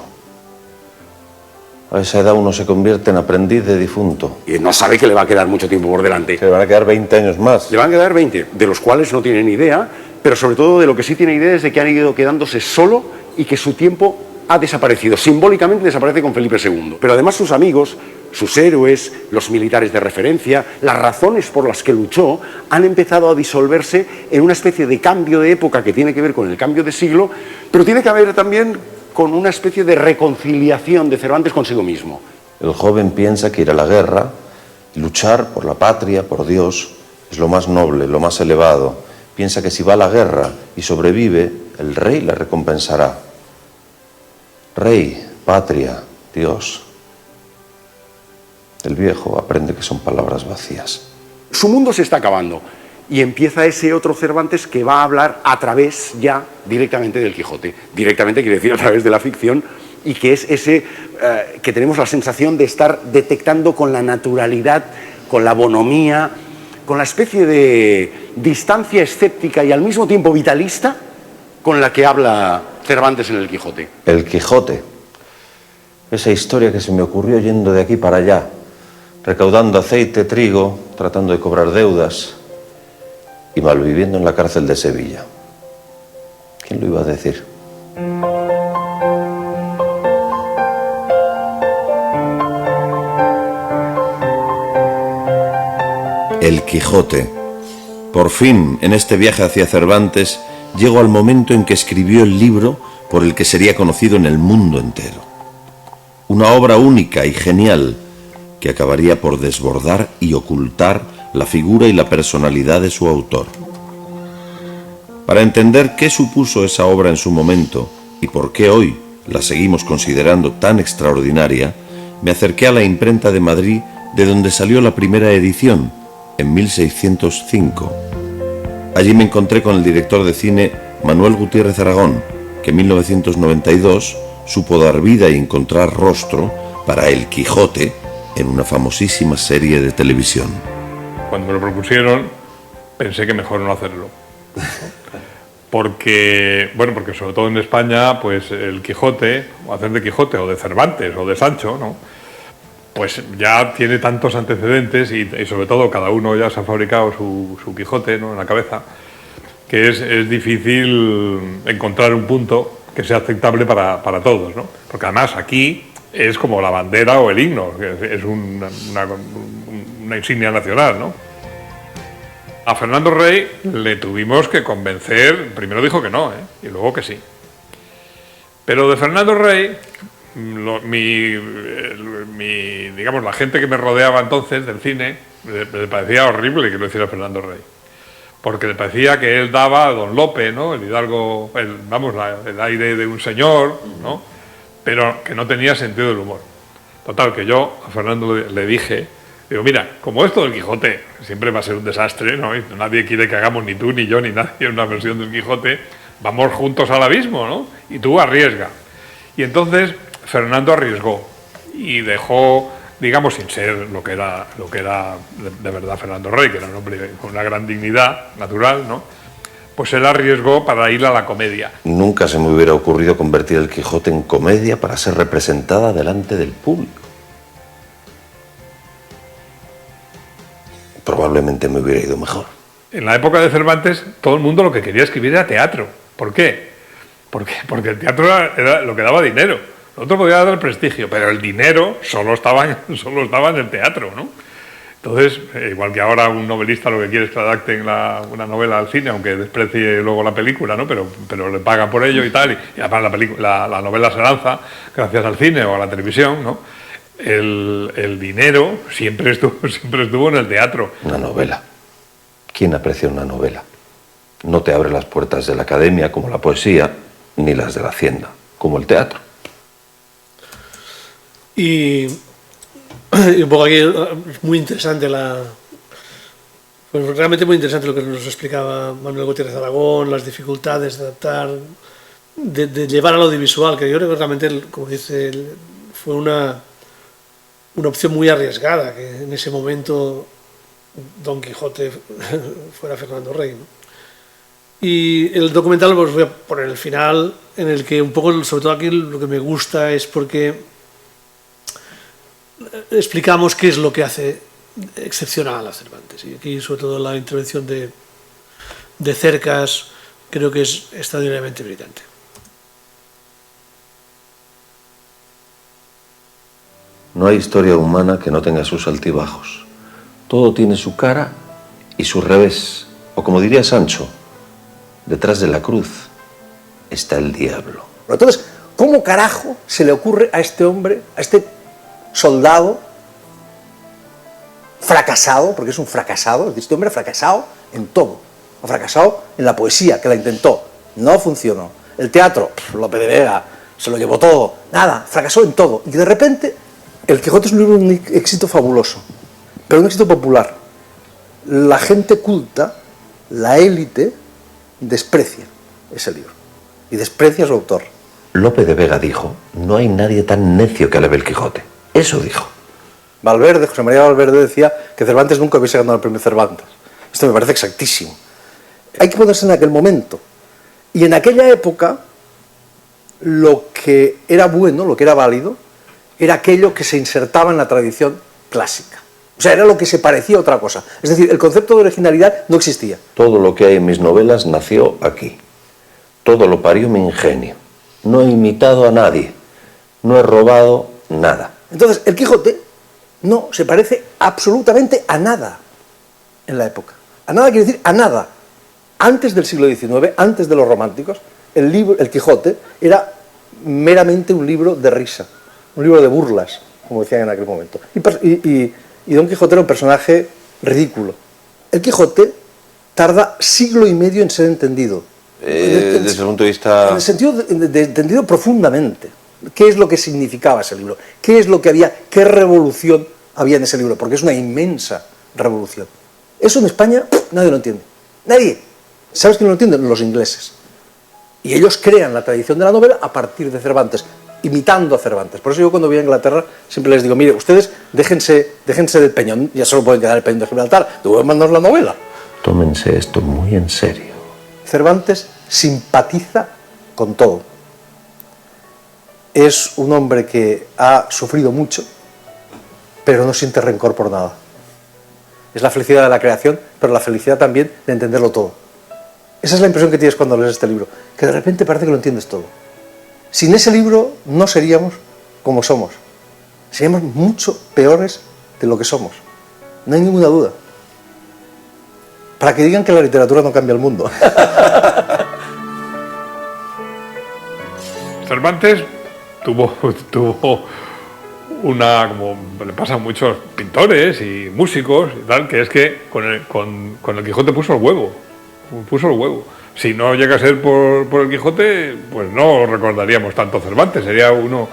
A esa edad uno se convierte en aprendiz de difunto. Y no sabe que le va a quedar mucho tiempo por delante. Se le van a quedar 20 años más. Le van a quedar 20, de los cuales no tiene ni idea, pero sobre todo de lo que sí tiene idea es de que han ido quedándose solo y que su tiempo ha desaparecido. Simbólicamente desaparece con Felipe II. Pero además sus amigos, sus héroes, los militares de referencia, las razones por las que luchó, han empezado a disolverse en una especie de cambio de época que tiene que ver con el cambio de siglo, pero tiene que ver también con una especie de reconciliación de Cervantes consigo mismo. El joven piensa que ir a la guerra y luchar por la patria, por Dios, es lo más noble, lo más elevado. Piensa que si va a la guerra y sobrevive, el rey le recompensará. Rey, patria, Dios. El viejo aprende que son palabras vacías. Su mundo se está acabando y empieza ese otro Cervantes que va a hablar a través ya directamente del Quijote. Directamente quiere decir a través de la ficción, y que es ese que tenemos la sensación de estar detectando con la naturalidad, con la bonomía, con la especie de distancia escéptica y al mismo tiempo vitalista con la que habla Cervantes en el Quijote. El Quijote. Esa historia que se me ocurrió yendo de aquí para allá, recaudando aceite, trigo, tratando de cobrar deudas y malviviendo en la cárcel de Sevilla. ¿Quién lo iba a decir? El Quijote. Por fin, en este viaje hacia Cervantes, llegó al momento en que escribió el libro por el que sería conocido en el mundo entero. Una obra única y genial que acabaría por desbordar y ocultar la figura y la personalidad de su autor. Para entender qué supuso esa obra en su momento y por qué hoy la seguimos considerando tan extraordinaria, me acerqué a la imprenta de Madrid, de donde salió la primera edición, en 1605. Allí me encontré con el director de cine Manuel Gutiérrez Aragón, que en 1992 supo dar vida y encontrar rostro para El Quijote en una famosísima serie de televisión. Cuando me lo propusieron, pensé que mejor no hacerlo. Porque sobre todo en España, pues el Quijote, o hacer de Quijote, o de Cervantes, o de Sancho, ¿no? Pues ya tiene tantos antecedentes y sobre todo cada uno ya se ha fabricado su Quijote, ¿no?, en la cabeza, que es difícil encontrar un punto que sea aceptable para todos, ¿no? Porque además aquí es como la bandera o el himno, que es una insignia nacional, ¿no? A Fernando Rey le tuvimos que convencer, primero dijo que no, y luego que sí. Pero de Fernando Rey, digamos, la gente que me rodeaba entonces del cine, le parecía horrible que lo hiciera Fernando Rey. Porque le parecía que él daba a Don Lope, ¿no?, el hidalgo, el aire de un señor, ¿no?, pero que no tenía sentido del humor. Total, que yo a Fernando le dije, digo, mira, como esto del Quijote siempre va a ser un desastre, ¿no?, y nadie quiere que hagamos, ni tú ni yo ni nadie, una versión del Quijote, vamos juntos al abismo, ¿no?, y tú arriesga. Y entonces Fernando arriesgó y dejó, digamos, sin ser lo que era de verdad Fernando Rey, que era un hombre con una gran dignidad natural, ¿no?, pues él arriesgó para ir a la comedia. Nunca se me hubiera ocurrido convertir el Quijote en comedia para ser representada delante del público. Probablemente me hubiera ido mejor. En la época de Cervantes, todo el mundo lo que quería escribir era teatro. ¿Por qué? Porque el teatro era lo que daba dinero. Lo otro podía dar prestigio, pero el dinero solo estaba en el teatro, ¿no? Entonces, igual que ahora un novelista lo que quiere es que adapten una novela al cine, aunque desprecie luego la película, ¿no?, pero le pagan por ello y tal, y además la novela se lanza gracias al cine o a la televisión, ¿no? El dinero siempre estuvo en el teatro. Una novela. ¿Quién aprecia una novela? No te abre las puertas de la academia como la poesía, ni las de la hacienda, como el teatro. Y un poco aquí es muy interesante pues realmente muy interesante lo que nos explicaba Manuel Gutiérrez Aragón, las dificultades de adaptar, de llevar al audiovisual, que yo creo que realmente, como dice él, fue una opción muy arriesgada, que en ese momento Don Quijote fuera Fernando Rey, ¿no? Y el documental, pues voy a poner el final, en el que un poco, sobre todo aquí, lo que me gusta es porque explicamos qué es lo que hace excepcional a Cervantes. Y aquí, sobre todo, la intervención de Cercas creo que es extraordinariamente brillante. No hay historia humana que no tenga sus altibajos. Todo tiene su cara y su revés. O como diría Sancho, detrás de la cruz está el diablo. Entonces, ¿cómo carajo se le ocurre a este hombre, a este soldado fracasado, porque es un fracasado, este hombre ha fracasado en todo, ha fracasado en la poesía, que la intentó, no funcionó, el teatro, Lope de Vega, se lo llevó todo, nada, fracasó en todo, y de repente El Quijote es un libro de un éxito fabuloso, pero un éxito popular. La gente culta, la élite, desprecia ese libro, y desprecia a su autor. Lope de Vega dijo, no hay nadie tan necio que alebe el Quijote. Eso dijo. Valverde, José María Valverde decía que Cervantes nunca hubiese ganado el premio Cervantes. Esto me parece exactísimo. Hay que ponerse en aquel momento. Y en aquella época, lo que era bueno, lo que era válido, era aquello que se insertaba en la tradición clásica. O sea, era lo que se parecía a otra cosa. Es decir, el concepto de originalidad no existía. Todo lo que hay en mis novelas nació aquí. Todo lo parió mi ingenio. No he imitado a nadie. No he robado nada. Entonces, el Quijote no se parece absolutamente a nada en la época. A nada quiere decir a nada. Antes del siglo XIX, antes de los románticos, el Quijote era meramente un libro de risa, un libro de burlas, como decían en aquel momento. Y Don Quijote era un personaje ridículo. El Quijote tarda siglo y medio en ser entendido. Desde el punto de vista... En el sentido de entendido profundamente. ¿Qué es lo que significaba ese libro? ¿Qué es lo que había? ¿Qué revolución había en ese libro? Porque es una inmensa revolución. Eso en España nadie lo entiende. Nadie. ¿Sabes quién lo entiende? Los ingleses. Y ellos crean la tradición de la novela a partir de Cervantes, imitando a Cervantes. Por eso yo cuando voy a Inglaterra siempre les digo, mire, ustedes déjense del Peñón, ya solo pueden quedar el Peñón de Gibraltar, luego mandanos la novela. Tómense esto muy en serio. Cervantes simpatiza con todo. Es un hombre que ha sufrido mucho, pero no siente rencor por nada. Es la felicidad de la creación, pero la felicidad también de entenderlo todo. Esa es la impresión que tienes cuando lees este libro, que de repente parece que lo entiendes todo. Sin ese libro no seríamos como somos. Seríamos mucho peores de lo que somos. No hay ninguna duda. Para que digan que la literatura no cambia el mundo. Cervantes tuvo una, como le pasa a muchos pintores y músicos y tal, que es que con el Quijote puso el huevo. Si no llega a ser por el Quijote, pues no recordaríamos tanto Cervantes, sería uno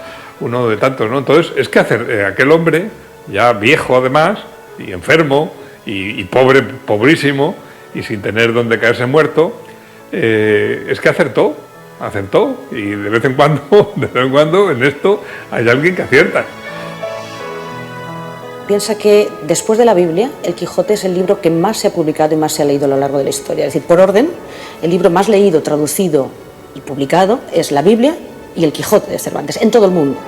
de tantos, ¿no? Entonces, es que aquel hombre, ya viejo además, y enfermo, y pobrísimo, y sin tener donde caerse muerto, es que acertó, y de vez en cuando en esto hay alguien que acierta. Piensa que después de la Biblia, el Quijote es el libro que más se ha publicado y más se ha leído a lo largo de la historia. Es decir, por orden, el libro más leído, traducido y publicado es la Biblia y el Quijote de Cervantes, en todo el mundo.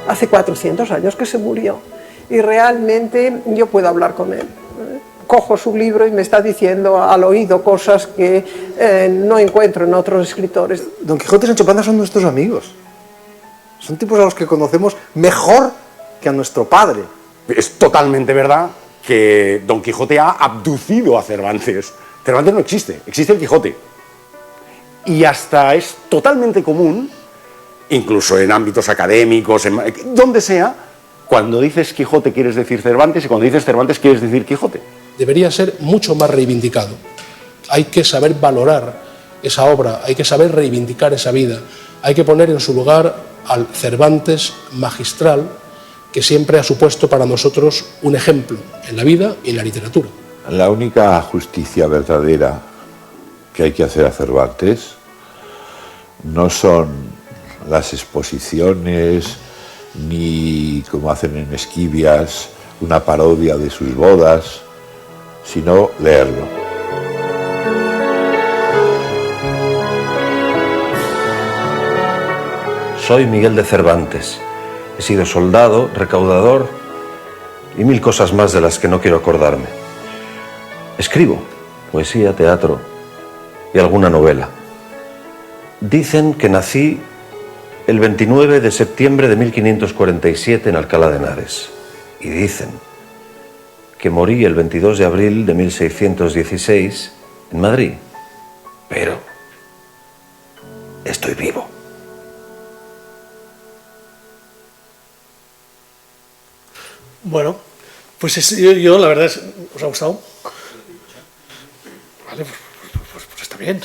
Hace 400 años que se murió y realmente yo puedo hablar con él. Cojo su libro y me está diciendo al oído cosas que no encuentro en otros escritores. Don Quijote y Sancho Panza son nuestros amigos. Son tipos a los que conocemos mejor que a nuestro padre. Es totalmente verdad que Don Quijote ha abducido a Cervantes. Cervantes no existe, existe el Quijote. Y hasta es totalmente común, incluso en ámbitos académicos, donde sea, cuando dices Quijote quieres decir Cervantes y cuando dices Cervantes quieres decir Quijote. debería ser mucho más reivindicado. Hay que saber valorar esa obra, hay que saber reivindicar esa vida, hay que poner en su lugar al Cervantes magistral, que siempre ha supuesto para nosotros un ejemplo en la vida y en la literatura. La única justicia verdadera que hay que hacer a Cervantes no son las exposiciones, ni, como hacen en Esquivias, una parodia de sus bodas, sino leerlo. Soy Miguel de Cervantes. He sido soldado, recaudador y 1000 cosas más de las que no quiero acordarme. Escribo poesía, teatro y alguna novela. Dicen que nací el 29 de septiembre de 1547 en Alcalá de Henares. Y dicen que morí el 22 de abril de 1616 en Madrid. Pero estoy vivo. Bueno, pues yo la verdad es... ¿Os ha gustado? Vale, pues está bien.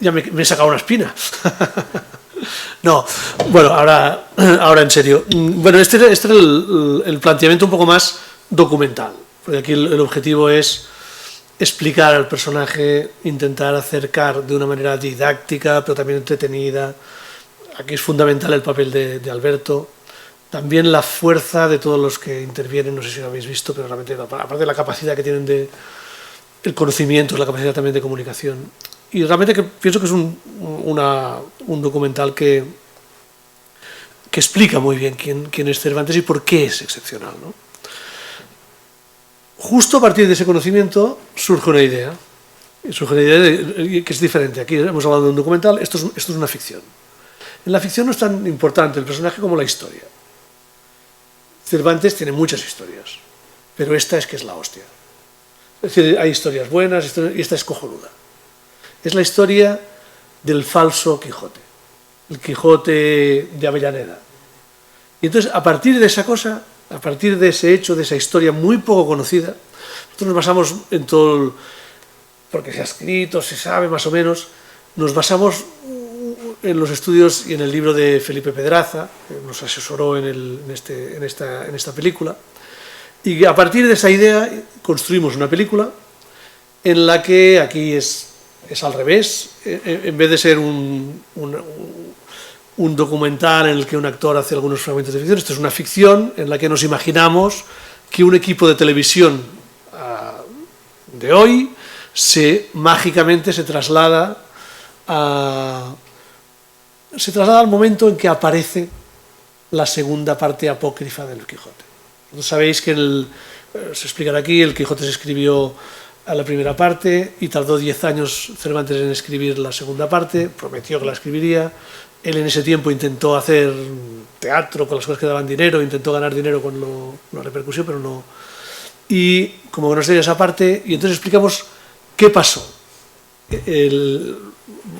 Ya me he sacado una espina. No, bueno, ahora en serio. Bueno, este era el planteamiento un poco más documental, porque aquí el objetivo es explicar al personaje, intentar acercar de una manera didáctica, pero también entretenida. Aquí es fundamental el papel de Alberto. También la fuerza de todos los que intervienen, no sé si lo habéis visto, pero realmente, aparte de la capacidad que tienen el conocimiento, la capacidad también de comunicación. Y realmente pienso que es un documental que explica muy bien quién es Cervantes y por qué es excepcional, ¿no? Justo a partir de ese conocimiento surge una idea. Surge una idea que es diferente. Aquí hemos hablado de un documental, esto es una ficción. En la ficción no es tan importante el personaje como la historia. Cervantes tiene muchas historias, pero esta es que es la hostia. Es decir, hay historias buenas y esta es cojonuda. Es la historia del falso Quijote, el Quijote de Avellaneda. Y entonces, a partir de esa cosa, a partir de ese hecho, de esa historia muy poco conocida, nosotros nos basamos en todo, porque se ha escrito, se sabe más o menos, nos basamos en los estudios y en el libro de Felipe Pedraza, que nos asesoró en esta película, y a partir de esa idea construimos una película en la que aquí es al revés. En vez de ser un documental en el que un actor hace algunos fragmentos de ficción, esto es una ficción en la que nos imaginamos que un equipo de televisión de hoy mágicamente se traslada al momento en que aparece la segunda parte apócrifa del Quijote. Sabéis que se explicará aquí, el Quijote se escribió a la primera parte y tardó 10 años Cervantes en escribir la segunda parte, prometió que la escribiría. Él en ese tiempo intentó hacer teatro con las cosas que daban dinero, intentó ganar dinero con la repercusión, pero no. Y como no sería esa parte, y entonces explicamos qué pasó.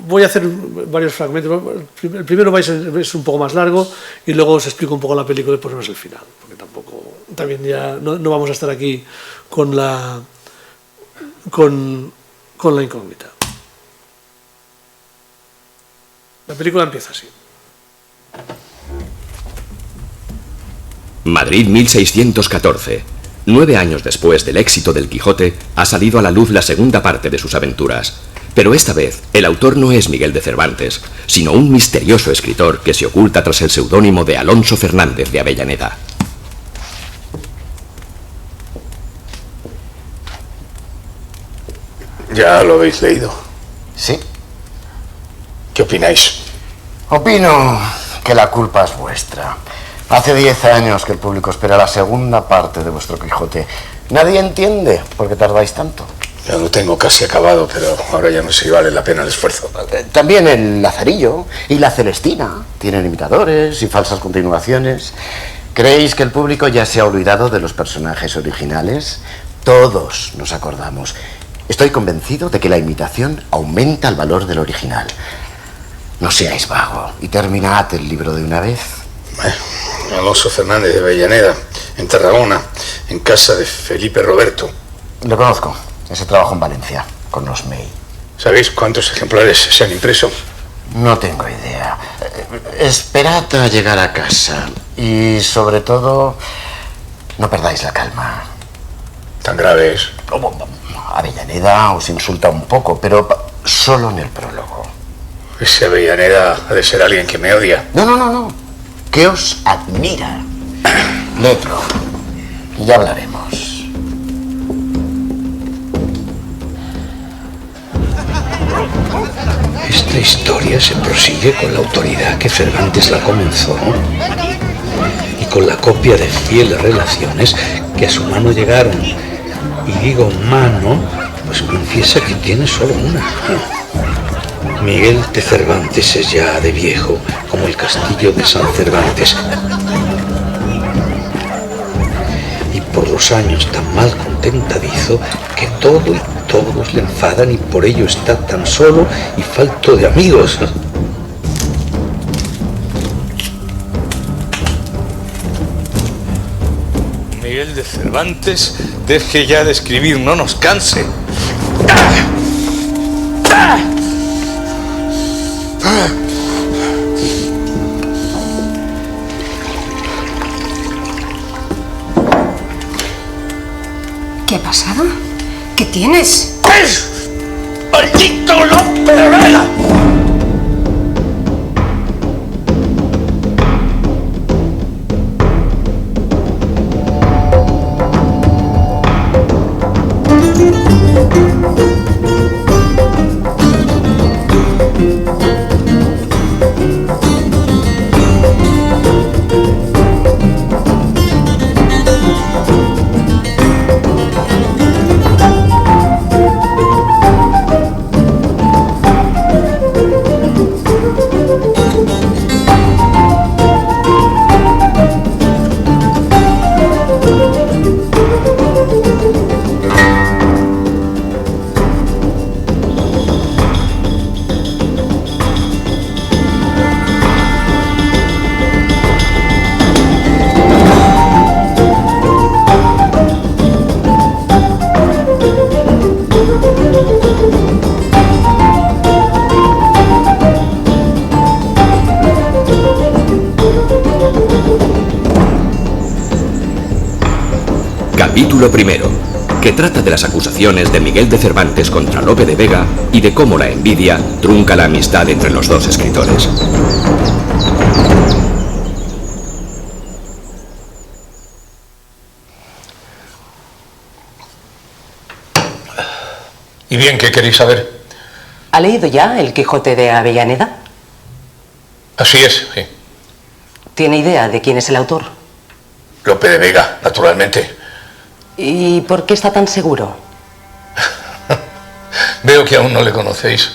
Voy a hacer varios fragmentos. El primero es un poco más largo y luego os explico un poco la película y después no es el final, porque también ya no vamos a estar aquí con la incógnita. La película empieza así. Madrid 1614. 9 años después del éxito del Quijote, ha salido a la luz la segunda parte de sus aventuras. Pero esta vez, el autor no es Miguel de Cervantes, sino un misterioso escritor que se oculta tras el seudónimo de Alonso Fernández de Avellaneda. Ya lo habéis leído. ¿Sí? ¿Qué opináis? Opino que la culpa es vuestra. Hace 10 años que el público espera la segunda parte de vuestro Quijote. Nadie entiende por qué tardáis tanto. Ya lo tengo casi acabado, pero ahora ya no sé si vale la pena el esfuerzo. También el Lazarillo y la Celestina tienen imitadores y falsas continuaciones. ¿Creéis que el público ya se ha olvidado de los personajes originales? Todos nos acordamos. Estoy convencido de que la imitación aumenta el valor del original. No seáis vago y terminad el libro de una vez. Alonso Fernández de Avellaneda, en Tarragona, en casa de Felipe Roberto. Lo conozco. Ese trabajo en Valencia, con los May. ¿Sabéis cuántos ejemplares se han impreso? No tengo idea. Esperad a llegar a casa. Y sobre todo, no perdáis la calma. ¿Tan grave es? Avellaneda os insulta un poco, pero solo en el prólogo. Ese Avellaneda ha de ser alguien que me odia. No. Que os admira. Letro. Y ya hablaremos. Esta historia se prosigue con la autoridad que Cervantes la comenzó y con la copia de fieles relaciones que a su mano llegaron. Y digo mano, pues confiesa que tiene solo una. Miguel de Cervantes es ya de viejo, como el castillo de San Cervantes. Y por los años tan mal contentadizo que todo y todos le enfadan y por ello está tan solo y falto de amigos. Miguel de Cervantes, deje ya de escribir, no nos canse. ¿Qué ha pasado? ¿Qué tienes? ¡Es! ¡Maldito Lope de Vega! Capítulo primero, que trata de las acusaciones de Miguel de Cervantes contra Lope de Vega y de cómo la envidia trunca la amistad entre los dos escritores. ¿Y bien, qué queréis saber? ¿Ha leído ya El Quijote de Avellaneda? Así es, sí. ¿Tiene idea de quién es el autor? Lope de Vega, naturalmente. ¿Y por qué está tan seguro? Veo que aún no le conocéis.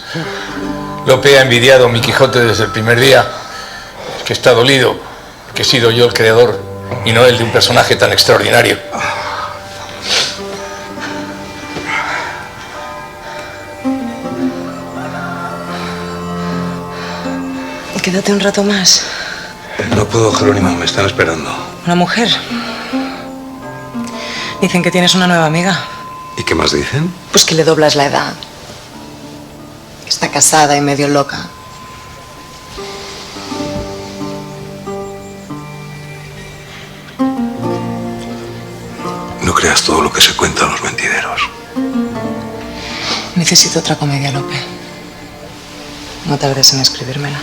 Lope ha envidiado mi Quijote desde el primer día. Es que está dolido, porque he sido yo el creador y no el de un personaje tan extraordinario. Quédate un rato más. No puedo, Jerónimo, me están esperando. ¿Una mujer? Dicen que tienes una nueva amiga. ¿Y qué más dicen? Pues que le doblas la edad. Está casada y medio loca. No creas todo lo que se cuenta en los mentideros. Necesito otra comedia, Lope. No tardes en escribírmela.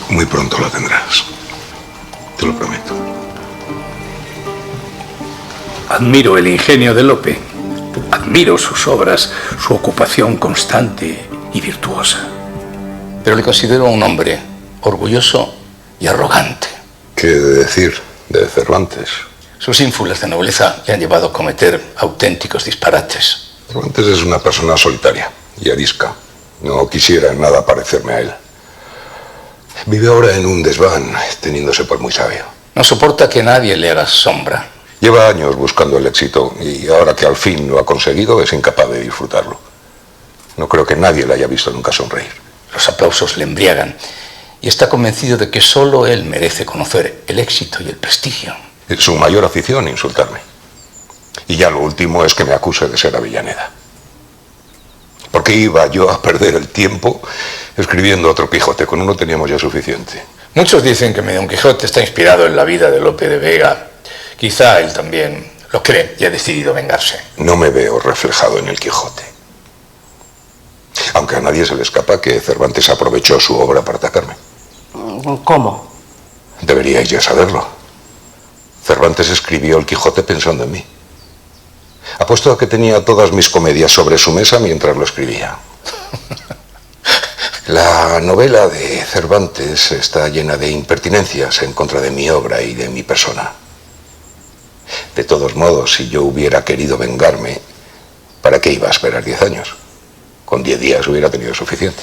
Muy pronto la tendrás. Te lo prometo. Admiro el ingenio de Lope. Admiro sus obras, su ocupación constante y virtuosa. Pero le considero un hombre orgulloso y arrogante. ¿Qué he de decir de Cervantes? Sus ínfulas de nobleza le han llevado a cometer auténticos disparates. Cervantes es una persona solitaria y arisca. No quisiera en nada parecerme a él. Vive ahora en un desván, teniéndose por muy sabio. No soporta que nadie le haga sombra. Lleva años buscando el éxito y ahora que al fin lo ha conseguido es incapaz de disfrutarlo. No creo que nadie le haya visto nunca sonreír. Los aplausos le embriagan y está convencido de que solo él merece conocer el éxito y el prestigio. Su mayor afición, insultarme. Y ya lo último es que me acuse de ser Avellaneda. ¿Por qué iba yo a perder el tiempo escribiendo otro Quijote? Con uno teníamos ya suficiente. Muchos dicen que mi Don Quijote está inspirado en la vida de Lope de Vega. Quizá él también lo cree y ha decidido vengarse. No me veo reflejado en el Quijote. Aunque a nadie se le escapa que Cervantes aprovechó su obra para atacarme. ¿Cómo? Deberíais ya saberlo. Cervantes escribió el Quijote pensando en mí. Apuesto a que tenía todas mis comedias sobre su mesa mientras lo escribía. La novela de Cervantes está llena de impertinencias en contra de mi obra y de mi persona. De todos modos, si yo hubiera querido vengarme, ¿para qué iba a esperar 10 años? Con 10 días hubiera tenido suficiente.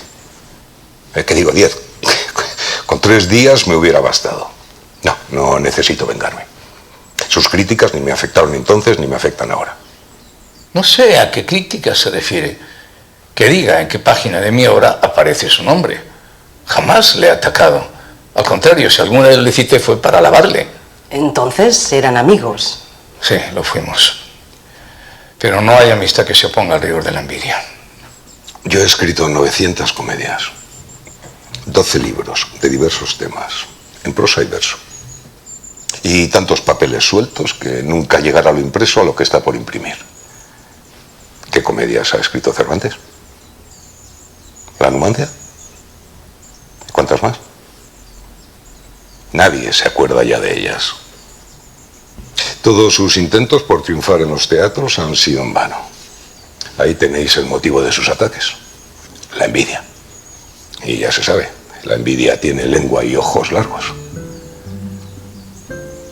¿Qué digo 10? Con 3 días me hubiera bastado. No necesito vengarme. Sus críticas ni me afectaron entonces ni me afectan ahora. No sé a qué crítica se refiere. Que diga en qué página de mi obra aparece su nombre. Jamás le he atacado. Al contrario, si alguna vez le cité fue para alabarle. Entonces eran amigos. Sí, lo fuimos. Pero no hay amistad que se oponga al rigor de la envidia. Yo he escrito 900 comedias, 12 libros de diversos temas, en prosa y verso. Y tantos papeles sueltos que nunca llegará lo impreso a lo que está por imprimir. ¿Qué comedias ha escrito Cervantes? ¿La Numancia? ¿Cuántas más? Nadie se acuerda ya de ellas. Todos sus intentos por triunfar en los teatros han sido en vano. Ahí tenéis el motivo de sus ataques. La envidia. Y ya se sabe, la envidia tiene lengua y ojos largos.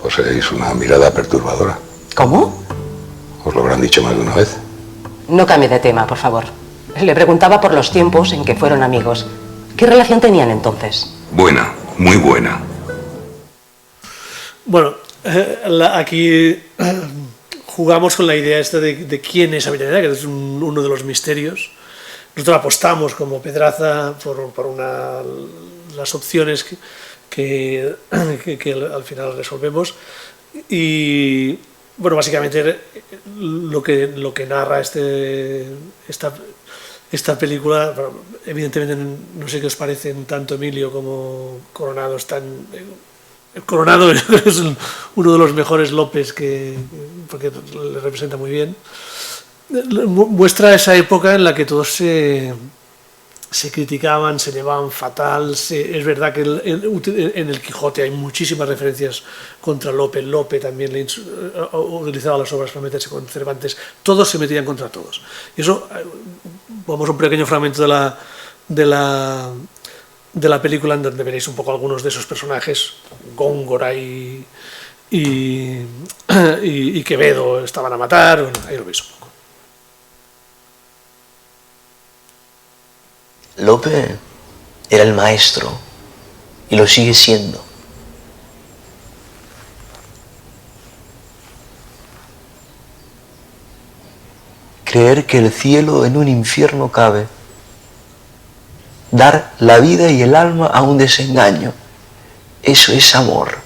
Poseéis una mirada perturbadora. ¿Cómo? Os lo habrán dicho más de una vez. No cambie de tema, por favor. Le preguntaba por los tiempos en que fueron amigos. ¿Qué relación tenían entonces? Buena, muy buena. Bueno, aquí jugamos con la idea esta de quién es Avellaneda, que es uno de los misterios. Nosotros apostamos como Pedraza por las opciones que al final resolvemos. Y bueno, básicamente lo que narra esta película, evidentemente no sé qué os parecen tanto Emilio como Coronado. Coronado es uno de los mejores Lopes porque le representa muy bien. Muestra esa época en la que todos se criticaban, se llevaban fatal. Es verdad que en el Quijote hay muchísimas referencias contra Lope. Lope también utilizaba las obras para meterse con Cervantes. Todos se metían contra todos. Y eso, vamos a un pequeño fragmento de la película en donde veréis un poco algunos de esos personajes. Góngora y Quevedo estaban a matar. Bueno, ahí lo veis un poco. Lope era el maestro y lo sigue siendo. Creer que el cielo en un infierno cabe, dar la vida y el alma a un desengaño, eso es amor.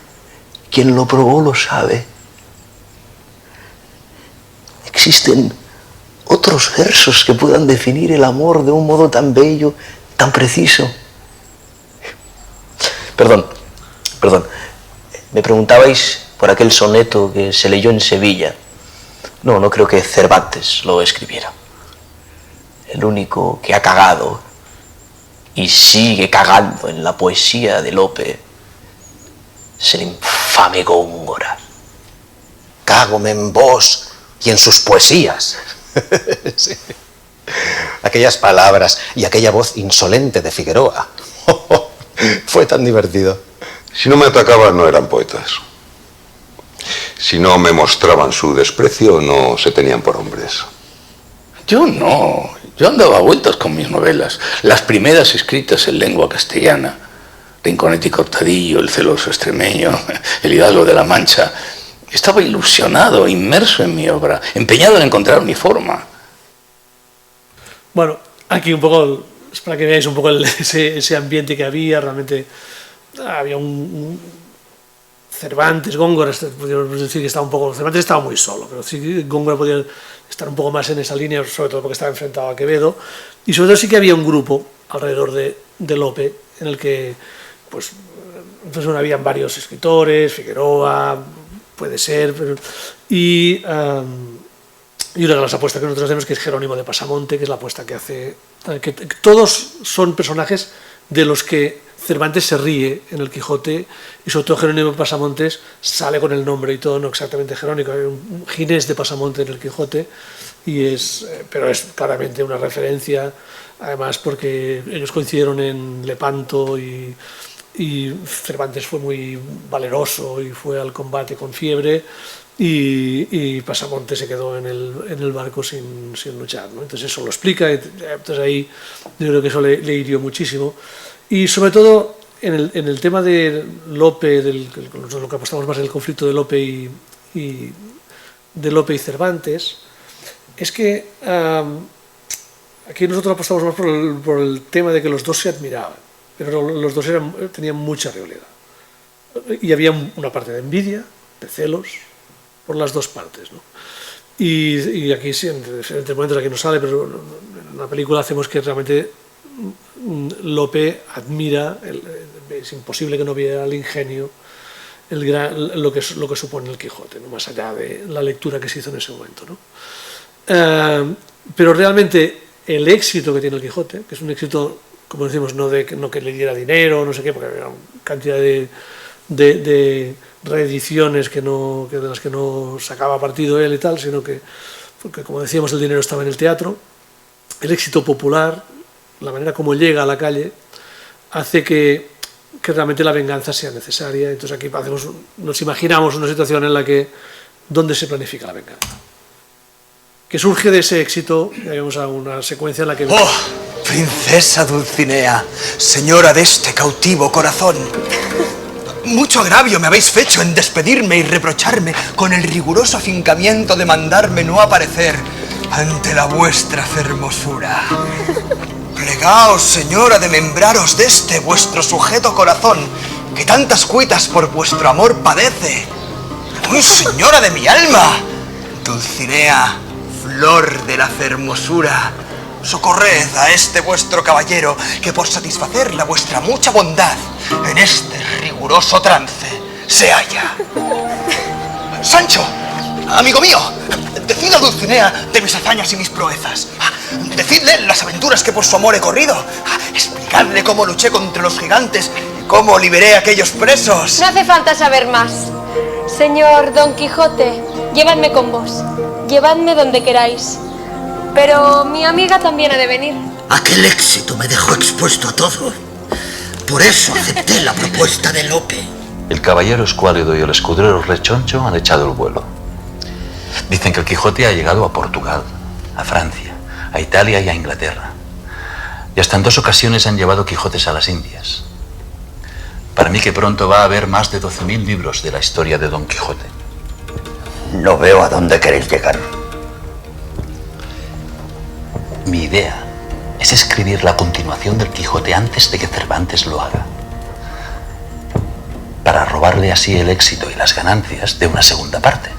Quien lo probó lo sabe. Existen otros versos que puedan definir el amor de un modo tan bello, tan preciso. Perdón. Me preguntabais por aquel soneto que se leyó en Sevilla. No creo que Cervantes lo escribiera. El único que ha cagado y sigue cagando en la poesía de Lope es el infame Góngora. Cágome en vos y en sus poesías. Sí. Aquellas palabras y aquella voz insolente de Figueroa. Fue tan divertido. Si no me atacaban, no eran poetas. Si no me mostraban su desprecio, no se tenían por hombres. Yo no. Yo andaba a vueltas con mis novelas. Las primeras escritas en lengua castellana. Rinconete y Cortadillo, El celoso extremeño, El hidalgo de la Mancha. Estaba ilusionado, inmerso en mi obra, empeñado en encontrar mi forma. Bueno, aquí un poco, es para que veáis un poco ese ambiente que había. Realmente había Cervantes, Góngora, podríamos decir que estaba un poco... Cervantes estaba muy solo, pero sí Góngora podía estar un poco más en esa línea, sobre todo porque estaba enfrentado a Quevedo, y sobre todo sí que había un grupo alrededor de Lope, en el que, pues, entonces habían varios escritores, Figueroa, puede ser, y una de las apuestas que nosotros hacemos, que es Jerónimo de Pasamonte, que es la apuesta que hace... que todos son personajes de los que Cervantes se ríe en el Quijote, y sobre todo Jerónimo de Pasamontes sale con el nombre y todo, no exactamente Jerónimo, hay un Ginés de Pasamonte en el Quijote, pero es claramente una referencia, además porque ellos coincidieron en Lepanto y Cervantes fue muy valeroso y fue al combate con fiebre, y Pasamonte se quedó en el barco sin luchar, ¿no? Entonces eso lo explica, entonces ahí yo creo que eso le hirió muchísimo. Y sobre todo en el tema de Lope, lo que apostamos más en el conflicto de Lope y Cervantes, es que aquí nosotros apostamos más por el tema de que los dos se admiraban, pero los dos tenían mucha rivalidad. Y había una parte de envidia, de celos, por las dos partes, ¿no? Y aquí sí, en diferentes momentos aquí no sale, pero en la película hacemos que realmente Lope admira, es imposible que no viera el ingenio, lo que supone el Quijote, ¿no? Más allá de la lectura que se hizo en ese momento, ¿no? Pero realmente el éxito que tiene el Quijote, que es un éxito, como decimos, no que le diera dinero, no sé qué, porque había una cantidad de reediciones de las que no sacaba partido él y tal, sino que, porque como decíamos, el dinero estaba en el teatro, el éxito popular, la manera como llega a la calle, hace que realmente la venganza sea necesaria. Entonces aquí nos imaginamos una situación en la que, ¿dónde se planifica la venganza? Que surge de ese éxito, ya vemos a una secuencia en la que... ¡Oh, princesa Dulcinea, señora de este cautivo corazón! Mucho agravio me habéis fecho en despedirme y reprocharme con el riguroso afincamiento de mandarme no aparecer ante la vuestra hermosura. Plegaos, señora, de membraros de este vuestro sujeto corazón, que tantas cuitas por vuestro amor padece. ¡Uy, señora de mi alma! Dulcinea, flor de la hermosura, socorred a este vuestro caballero, que por satisfacer la vuestra mucha bondad, en este riguroso trance se halla. Sancho, amigo mío, decid a Dulcinea de mis hazañas y mis proezas. Decidle las aventuras que por su amor he corrido. Explicadle cómo luché contra los gigantes, cómo liberé a aquellos presos. No hace falta saber más. Señor Don Quijote, llevadme con vos. Llevadme donde queráis. Pero mi amiga también ha de venir. Aquel éxito me dejó expuesto a todo. Por eso acepté la propuesta de Lope. El caballero escuálido y el escudero rechoncho han echado el vuelo. Dicen que el Quijote ha llegado a Portugal, a Francia, a Italia y a Inglaterra. Y hasta en 2 ocasiones han llevado Quijotes a las Indias. Para mí que pronto va a haber más de 12.000 libros de la historia de Don Quijote. No veo a dónde queréis llegar. Mi idea es escribir la continuación del Quijote antes de que Cervantes lo haga, para robarle así el éxito y las ganancias de una segunda parte.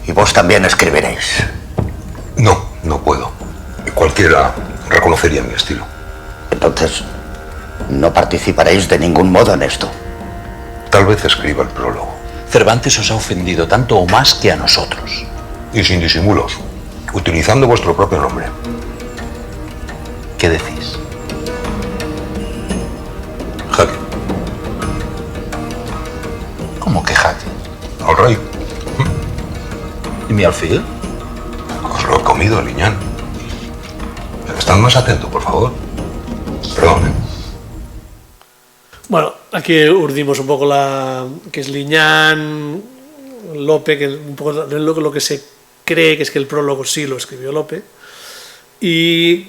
¿Y vos también escribiréis? No, no puedo. Cualquiera reconocería mi estilo. Entonces, no participaréis de ningún modo en esto. Tal vez escriba el prólogo. Cervantes os ha ofendido tanto o más que a nosotros. Y sin disimulos, utilizando vuestro propio nombre. ¿Qué decís? Jaque. ¿Cómo que jaque? Al rey. ¿Y mi alfil? Os lo he comido, Liñán. Estad más atento, por favor. Perdón, ¿eh? Bueno, aquí urdimos un poco que es Liñán, Lope, que un poco lo que se cree que es que el prólogo sí lo escribió Lope, y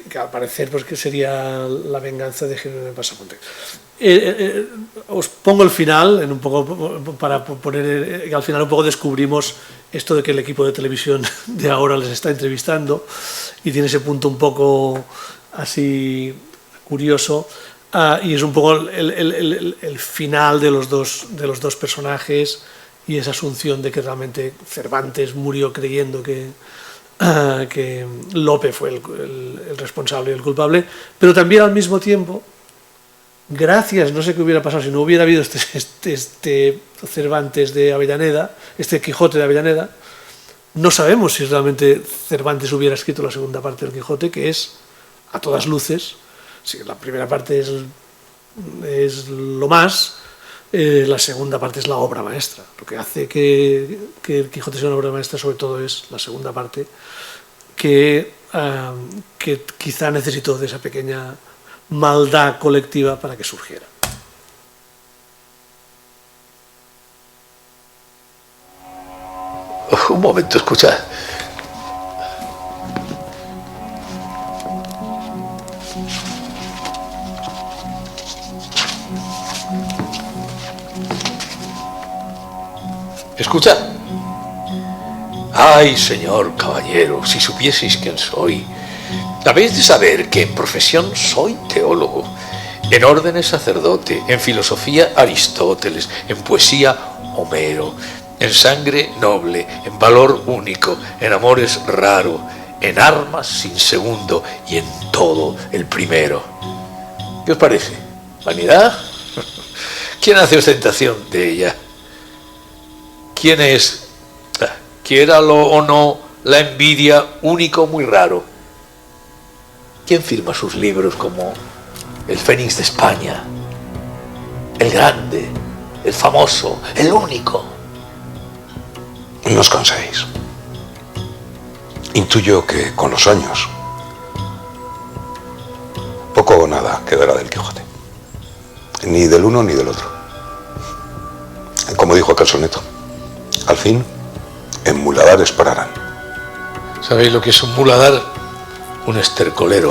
que al parecer pues que sería la venganza de Jerónimo de Pasamonte. Os pongo el final un poco para poner que al final un poco descubrimos esto de que el equipo de televisión de ahora les está entrevistando y tiene ese punto un poco así curioso. y es un poco el final de los dos personajes y esa asunción de que realmente Cervantes murió creyendo que Lope fue el responsable y el culpable, pero también al mismo tiempo, gracias, no sé qué hubiera pasado si no hubiera habido este Cervantes de Avellaneda, este Quijote de Avellaneda, no sabemos si realmente Cervantes hubiera escrito la segunda parte del Quijote, que es, a todas luces, sí, la primera parte es lo más, la segunda parte es la obra maestra. Lo que hace que el Quijote sea una obra maestra sobre todo es la segunda parte, que quizá necesitó de esa pequeña maldad colectiva para que surgiera. Un momento, escuchad. Escuchad. Ay, señor caballero, si supieseis quién soy. Habéis de saber que en profesión soy teólogo, en órdenes sacerdote, en filosofía Aristóteles, en poesía Homero, en sangre noble, en valor único, en amores raro, en armas sin segundo y en todo el primero. ¿Qué os parece? ¿Vanidad? ¿Quién hace ostentación de ella? ¿Quién es, quiéralo o no, la envidia único muy raro? ¿Quién firma sus libros como el Fénix de España, el grande, el famoso, el único? No os canséis. Intuyo que con los años poco o nada quedará del Quijote. Ni del uno ni del otro. Como dijo aquel soneto, al fin, en muladares pararán. ¿Sabéis lo que es un muladar? Un estercolero,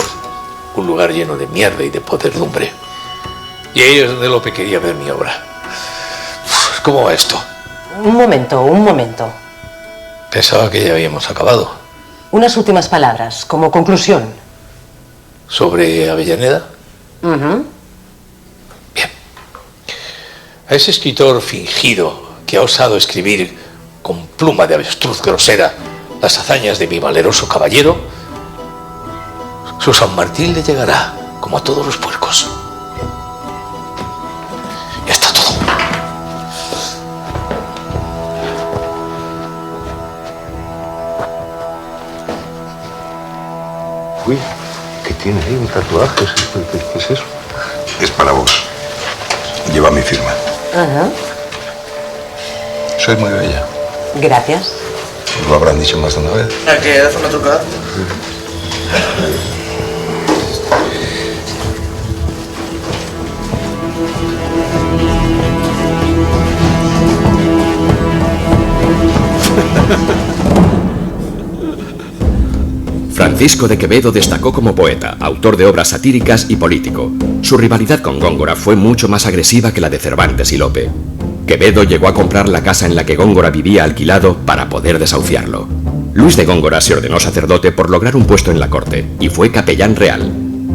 un lugar lleno de mierda y de podredumbre. Y ahí es donde Lope quería ver mi obra. ¿Cómo va esto? Un momento. Pensaba que ya habíamos acabado. Unas últimas palabras, como conclusión. ¿Sobre Avellaneda? A ese escritor fingido que ha osado escribir con pluma de avestruz grosera las hazañas de mi valeroso caballero, su San Martín le llegará, como a todos los puercos. Ya está todo. Uy, ¿qué tiene ahí? Un tatuaje. ¿Qué es eso? Es para vos. Lleva mi firma. Sois muy bella. Gracias. Lo habrán dicho más de una vez. ¿A qué hace una trucada? Francisco de Quevedo destacó como poeta, autor de obras satíricas y político. Su rivalidad con Góngora fue mucho más agresiva que la de Cervantes y Lope. Quevedo llegó a comprar la casa en la que Góngora vivía alquilado para poder desahuciarlo. Luis de Góngora se ordenó sacerdote por lograr un puesto en la corte y fue capellán real.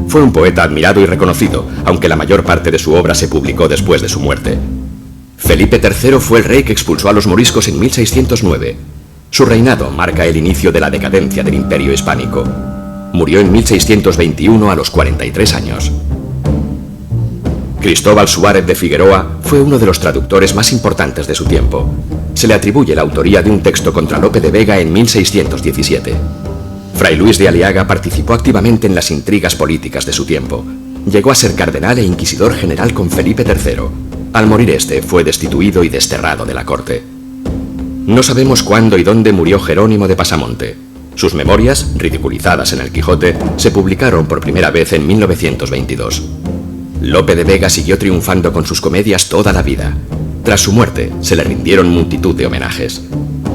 Fue un poeta admirado y reconocido, aunque la mayor parte de su obra se publicó después de su muerte. Felipe III fue el rey que expulsó a los moriscos en 1609. Su reinado marca el inicio de la decadencia del Imperio Hispánico. Murió en 1621 a los 43 años. Cristóbal Suárez de Figueroa fue uno de los traductores más importantes de su tiempo. Se le atribuye la autoría de un texto contra Lope de Vega en 1617. Fray Luis de Aliaga participó activamente en las intrigas políticas de su tiempo. Llegó a ser cardenal e inquisidor general con Felipe III. Al morir este, fue destituido y desterrado de la corte. No sabemos cuándo y dónde murió Jerónimo de Pasamonte. Sus memorias, ridiculizadas en el Quijote, se publicaron por primera vez en 1922. Lope de Vega siguió triunfando con sus comedias toda la vida. Tras su muerte, se le rindieron multitud de homenajes.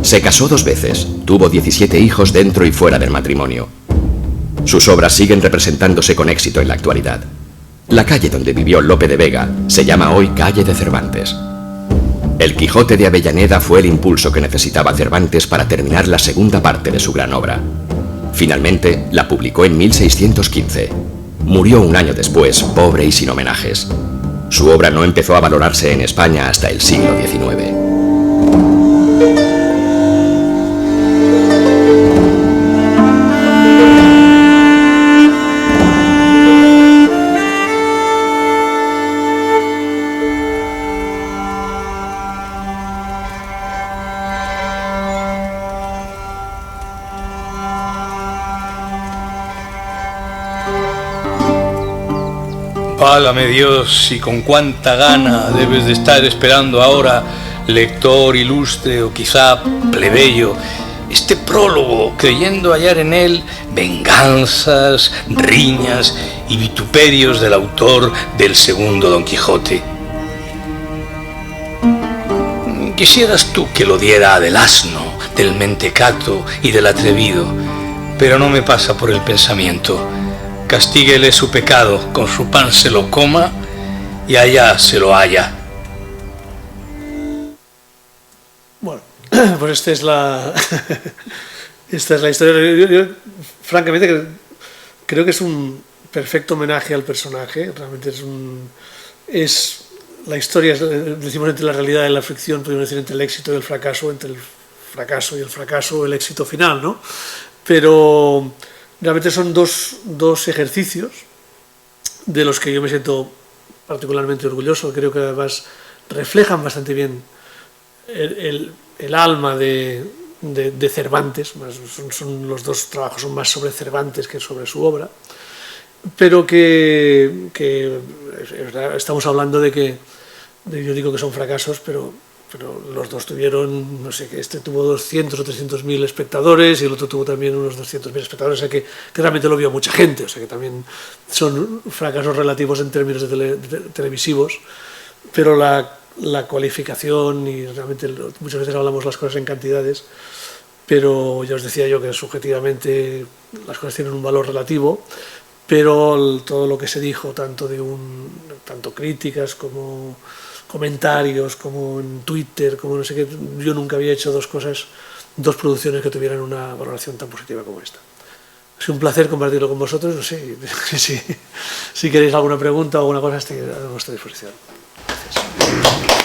Se casó 2 veces, tuvo 17 hijos dentro y fuera del matrimonio. Sus obras siguen representándose con éxito en la actualidad. La calle donde vivió Lope de Vega se llama hoy Calle de Cervantes. El Quijote de Avellaneda fue el impulso que necesitaba Cervantes para terminar la segunda parte de su gran obra. Finalmente, la publicó en 1615. Murió un año después, pobre y sin homenajes. Su obra no empezó a valorarse en España hasta el siglo XIX. Válame Dios, y con cuánta gana debes de estar esperando ahora, lector ilustre o quizá plebeyo, este prólogo, creyendo hallar en él venganzas, riñas y vituperios del autor del segundo Don Quijote. Quisieras tú que lo diera del asno, del mentecato y del atrevido, pero no me pasa por el pensamiento. Castíguele su pecado, con su pan se lo coma y allá se lo haya. Bueno, pues esta es la historia. Yo, francamente, creo que es un perfecto homenaje al personaje. Realmente es la historia, decimos, entre la realidad y la ficción, podemos decir entre el éxito y el fracaso, entre el fracaso y el fracaso, el éxito final, ¿no? Pero realmente son dos ejercicios de los que yo me siento particularmente orgulloso. Creo que además reflejan bastante bien el alma de Cervantes. Son los dos trabajos son más sobre Cervantes que sobre su obra, pero que estamos hablando de que yo digo que son fracasos, pero los dos tuvieron, no sé, que este tuvo 200 o 300.000 espectadores y el otro tuvo también unos 200.000 espectadores, o sea que realmente lo vio mucha gente, o sea que también son fracasos relativos en términos televisivos, pero la cualificación, y realmente muchas veces hablamos las cosas en cantidades, pero ya os decía yo que subjetivamente las cosas tienen un valor relativo, pero todo lo que se dijo, tanto críticas como comentarios, como en Twitter, como no sé qué, yo nunca había hecho dos producciones que tuvieran una valoración tan positiva como esta. Ha sido un placer compartirlo con vosotros, no sé, si queréis alguna pregunta o alguna cosa, estoy a vuestra disposición. Gracias.